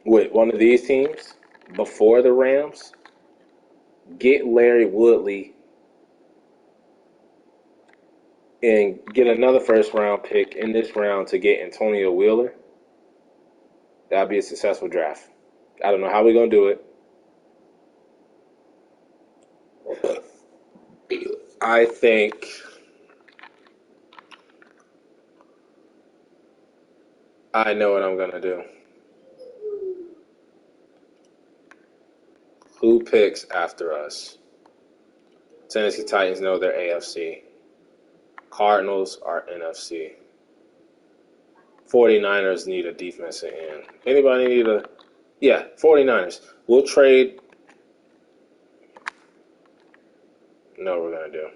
with one of these teams before the Rams, get Larry Woodley and get another 1st round pick in this round to get Antonio Wheeler, that'd be a successful draft. I don't know how we're going to do it. I think I know what I'm going to do. Who picks after us? Tennessee Titans know they're AFC. Cardinals are NFC. 49ers need a defensive end. Anybody need a... Yeah, 49ers. We'll trade... No, we're going to do.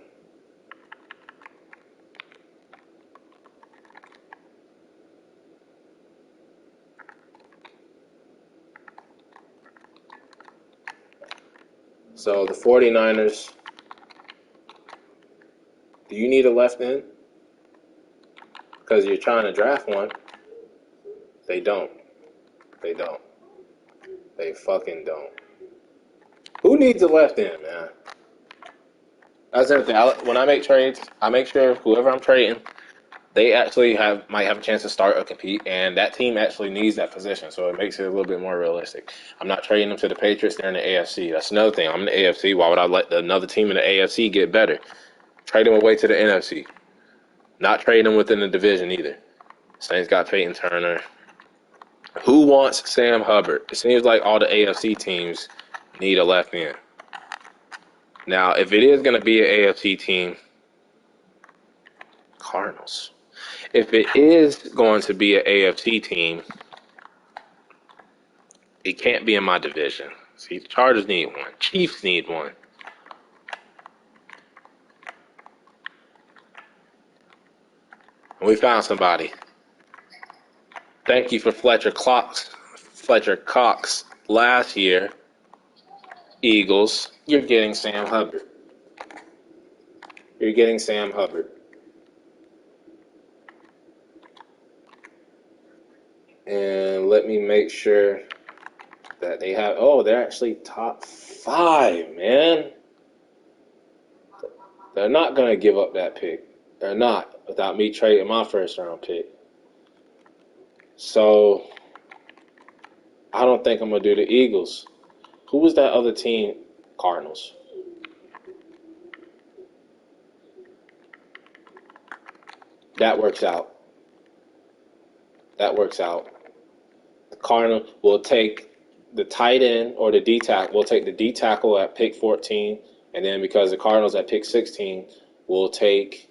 So the 49ers, do you need a left end? Because you're trying to draft one. They don't. They don't. They fucking don't. Who needs a left end, man? That's everything. When I make trades, I make sure whoever I'm trading, they actually might have a chance to start or compete, and that team actually needs that position, so it makes it a little bit more realistic. I'm not trading them to the Patriots. They're in the AFC. That's another thing. I'm in the AFC. Why would I let another team in the AFC get better? Trade them away to the NFC. Not trading them within the division either. Saints got Peyton Turner. Who wants Sam Hubbard? It seems like all the AFC teams need a left end. Now, if it is going to be an AFC team, Cardinals. If it is going to be an AFC team, it can't be in my division. See, the Chargers need one. Chiefs need one. And we found somebody. Thank you for Fletcher Cox. Fletcher Cox last year. Eagles. You're getting Sam Hubbard. You're getting Sam Hubbard. And let me make sure that they have... Oh, they're actually top 5, man. They're not going to give up that pick. They're not, without me trading my 1st round pick. So, I don't think I'm going to do the Eagles. Who was that other team? Cardinals. That works out. That works out. The Cardinal will take the tight end or the D tackle. We'll take the D tackle at pick 14, and then because the Cardinals at pick 16, we'll take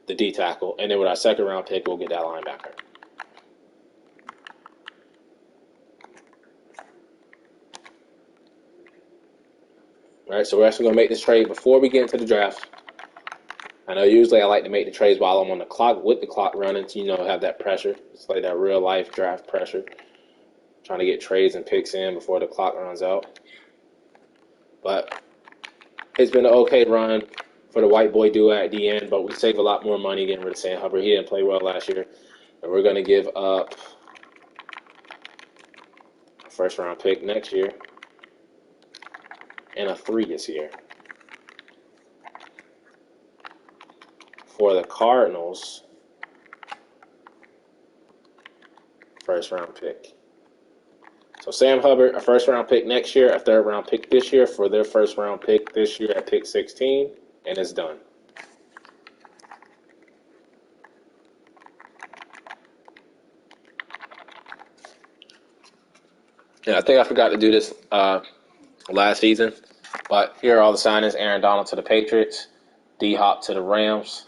the D tackle, and then with our 2nd round pick, we'll get that linebacker. All right, so we're actually going to make this trade before we get into the draft. I know usually I like to make the trades while I'm on the clock, with the clock running, to, have that pressure. It's like that real life draft pressure. Trying to get trades and picks in before the clock runs out. But it's been an okay run for the white boy duo at the end, but we save a lot more money getting rid of Sam Hubbard. He didn't play well last year. And we're going to give up a 1st round pick next year and a 3 this year. For the Cardinals, 1st round pick. So Sam Hubbard, a 1st round pick next year, a 3rd round pick this year for their 1st round pick this year at pick 16, and it's done. Yeah, I think I forgot to do this last season, but here are all the signings: Aaron Donald to the Patriots, D Hop to the Rams,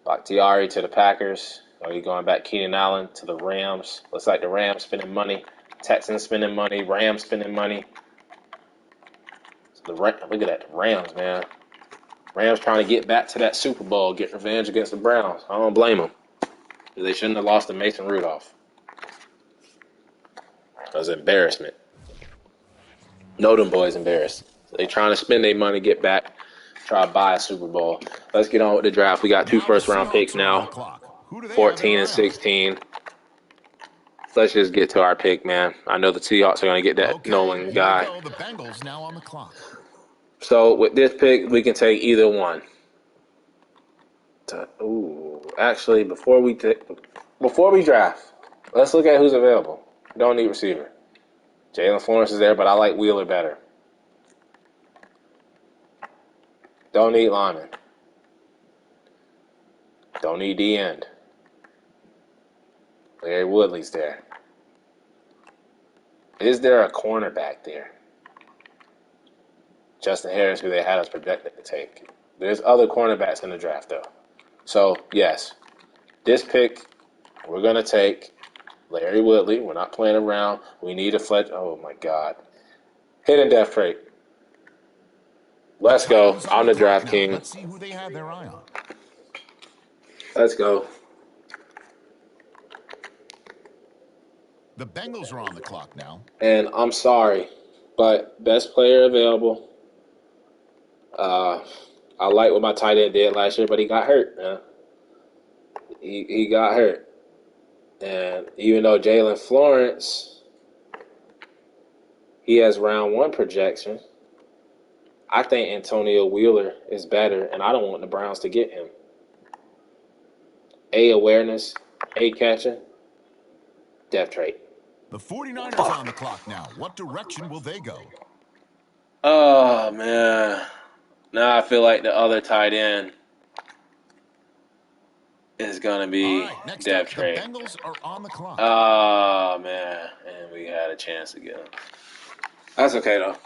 Bakhtiari to the Packers. Are you going back? Keenan Allen to the Rams. Looks like the Rams spending money. Texans spending money. Rams spending money. So look at that, the Rams, man. Rams trying to get back to that Super Bowl, get revenge against the Browns. I don't blame them. They shouldn't have lost to Mason Rudolph. That was an embarrassment. No, them boys embarrassed. So they trying to spend their money, get back, try to buy a Super Bowl. Let's get on with the draft. We got two first-round picks now, 14 and 16. Let's just get to our pick, man. I know the Seahawks are going to get that Nolan guy. The Bengals now on the clock. So with this pick, we can take either one. Actually, before we draft, let's look at who's available. Don't need receiver. Jalen Florence is there, but I like Wheeler better. Don't need lineman. Don't need D end. Larry Woodley's there. Is there a cornerback there? Justin Harris, who they had us projected to take. There's other cornerbacks in the draft, though. So, yes, this pick, we're going to take Larry Woodley. We're not playing around. We need a Fletcher. Oh, my God. Hidden death trait. Let's go. I'm the draft king. Let's see who they have their eye on. Let's go. The Bengals are on the clock now. And I'm sorry, but best player available. I like what my tight end did last year, but he got hurt, man. He got hurt. And even though Jalen Florence, he has round one projection, I think Antonio Wheeler is better, and I don't want the Browns to get him. A, awareness. A, catching. Death trait. The 49ers are on the clock now. What direction will they go? Oh, man. Now I feel like the other tight end is going to be death trait. The Bengals are on the clock. Oh, man. And we had a chance to get him. That's okay, though.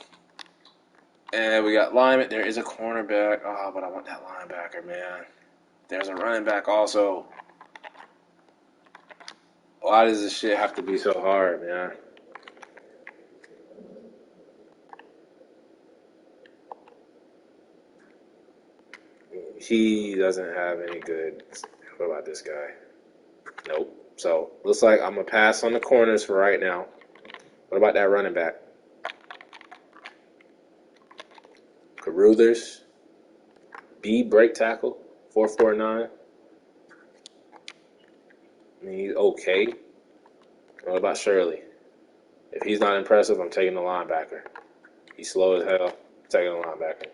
And we got lineman. There is a cornerback. Oh, but I want that linebacker, man. There's a running back also. Why does this shit have to be so hard, man? He doesn't have any good. What about this guy? Nope. So, looks like I'm going to pass on the corners for right now. What about that running back? Caruthers. B, break tackle. 4.49. I mean, he's okay. What about Shirley? If he's not impressive, I'm taking the linebacker. He's slow as hell. I'm taking the linebacker.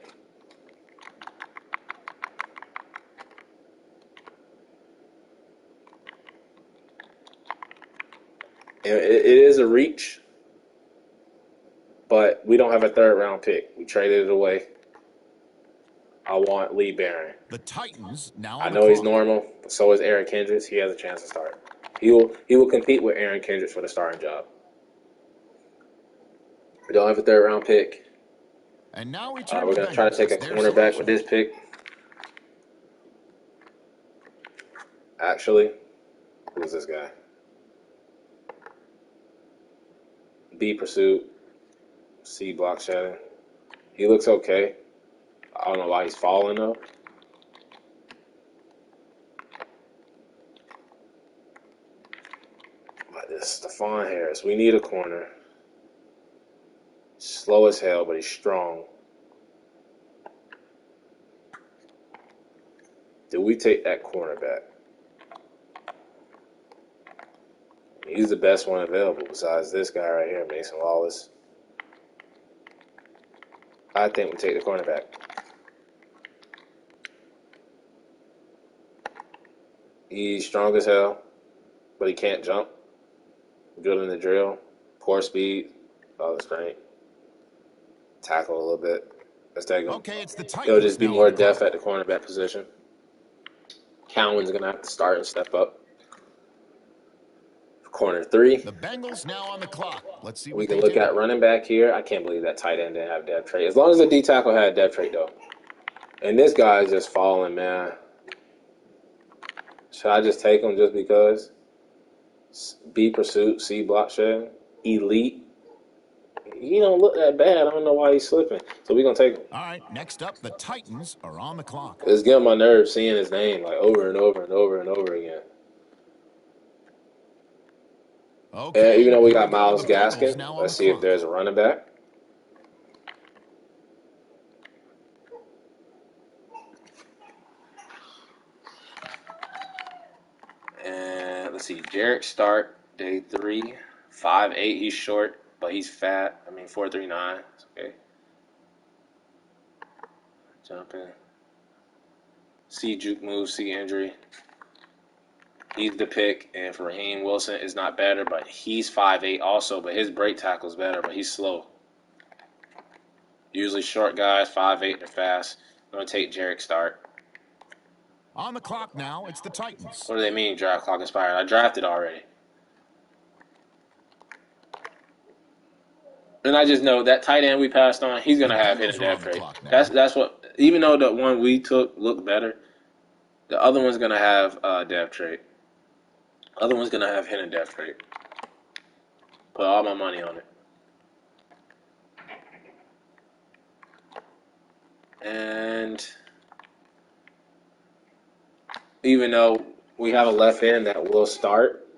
It is a reach, but we don't have a third-round pick. We traded it away. I want Lee Barron. The Titans now. I know he's normal, but so is Aaron Kendricks. He has a chance to start. He will compete with Aaron Kendricks for the starting job. We don't have a third-round pick. And now we're going to try to take a cornerback with this pick. Actually, who's this guy? B, pursuit. C, block shedding. He looks okay. I don't know why he's falling, though. Like this, Stephon Harris. We need a corner. Slow as hell, but he's strong. Do we take that cornerback? He's the best one available besides this guy right here, Mason Wallace. I think we take the cornerback. He's strong as hell, but he can't jump. Good in the drill. Poor speed. Oh, that's great. Tackle a little bit. Let's take him. Okay, it's the Titans. He'll just be more depth at the cornerback position. Cowan's going to have to start and step up. Corner 3. The Bengals now on the clock. Let's see We what can they look do. at running back here. I can't believe that tight end didn't have depth trait. As long as the D tackle had depth trait, though. And this guy is just falling, man. Should I just take him just because? B pursuit, C block shedding, elite. He don't look that bad. I don't know why he's slipping. So we're going to take him. All right, next up, the Titans are on the clock. It's getting my nerves seeing his name like over and over and over and over again. Okay, Even though we here got go. Myles The Bengals Gaskin, now on let's the see if clock. there's a running back. And let's see, Jarek Start, day 3, 5'8". He's short, but he's fat. 4'3'9". It's okay. Jump in. C juke move, C injury. He's the pick, and for Raheem Wilson is not better, but he's 5'8" also, but his break tackle is better, but he's slow. Usually short guys, 5'8", they're fast. I'm going to take Jarek Start. On the clock now, it's the Titans. What do they mean draft clock expired? I drafted already. And I just know that tight end we passed on, he's going to have hidden depth trait. That's what, even though the one we took looked better, the other one's going to have depth trait. Other one's going to have hidden depth trait. Put all my money on it. And even though we have a left end that will start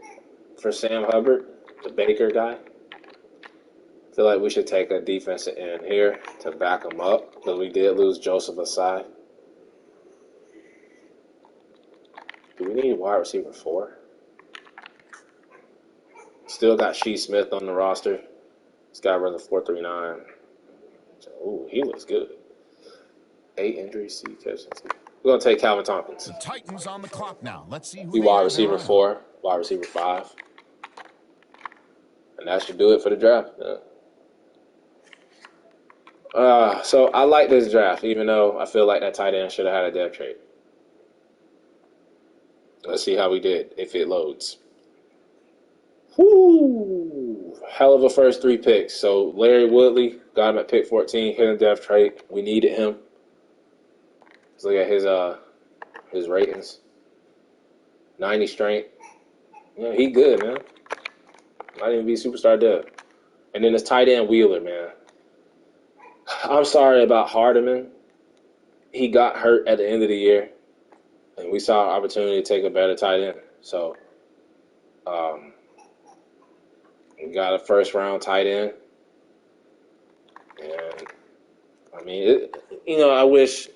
for Sam Hubbard, the Baker guy, I feel like we should take a defensive end here to back him up because we did lose Joseph Asai. Do we need a wide receiver 4? Still got Shee Smith on the roster. This guy runs a 4.39. Ooh, he looks good. 8 injuries, C catches. We're going to take Calvin Tompkins. The Titans on the clock now. Let's see who He they wide have receiver in line. 4, wide receiver 5. And that should do it for the draft. So I like this draft, even though I feel like that tight end should have had a depth trait. Let's see how we did, if it loads. Whoo! Hell of a first 3 picks. So Larry Woodley, got him at pick 14, hidden depth trait. We needed him. Let's look at his ratings. 90 strength. Yeah, he good, man. Might even be superstar dev. And then this tight end Wheeler, man. I'm sorry about Hardiman. He got hurt at the end of the year, and we saw an opportunity to take a better tight end. So, we got a first-round tight end. And, I wish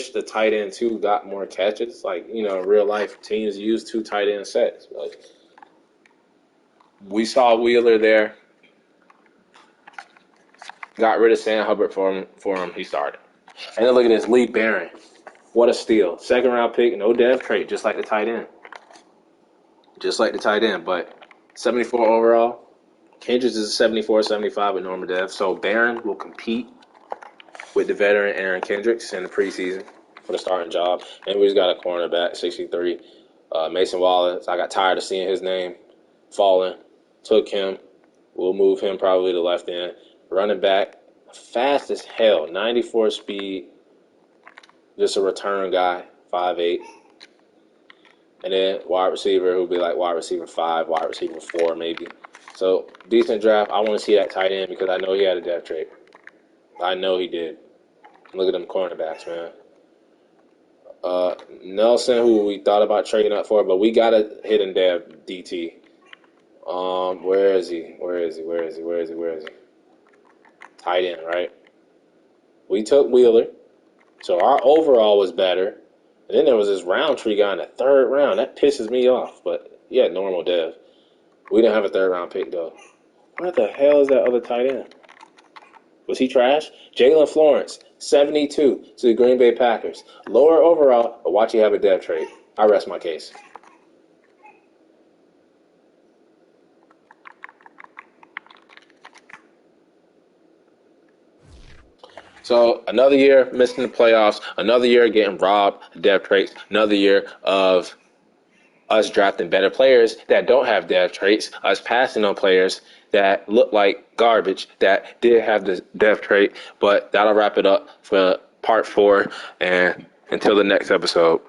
the tight end, too, got more catches. Like, in real life, teams use 2 tight end sets. Like, we saw Wheeler there. Got rid of Sam Hubbard for him. He started. And then look at this, Lee Barron. What a steal. 2nd-round pick, no depth trait, just like the tight end. But 74 overall. Kendricks is a 74, 75 with normal depth. So Barron will compete with the veteran Aaron Kendricks in the preseason for the starting job. And we just got a cornerback, 63. Mason Wallace. I got tired of seeing his name falling. Took him. We'll move him probably to left end. Running back, fast as hell, 94 speed. Just a return guy, 5'8". And then wide receiver, who'll be like wide receiver 5, wide receiver 4 maybe. So decent draft. I want to see that tight end because I know he had a depth trait. I know he did. Look at them cornerbacks, man. Nelson, who we thought about trading up for, but we got a hidden dev DT. Where is he? Tight end, right? We took Wheeler, so our overall was better. And then there was this Roundtree guy in the 3rd round. That pisses me off, but yeah, normal dev. We didn't have a 3rd-round pick, though. What the hell is that other tight end? Was he trash? Jalen Florence, 72 to the Green Bay Packers. Lower overall, but watch you have a depth trade. I rest my case. So another year missing the playoffs, another year getting robbed, depth traits, another year of us drafting better players that don't have dev traits, us passing on players that look like garbage that did have the dev trait. But that'll wrap it up for part 4. And until the next episode.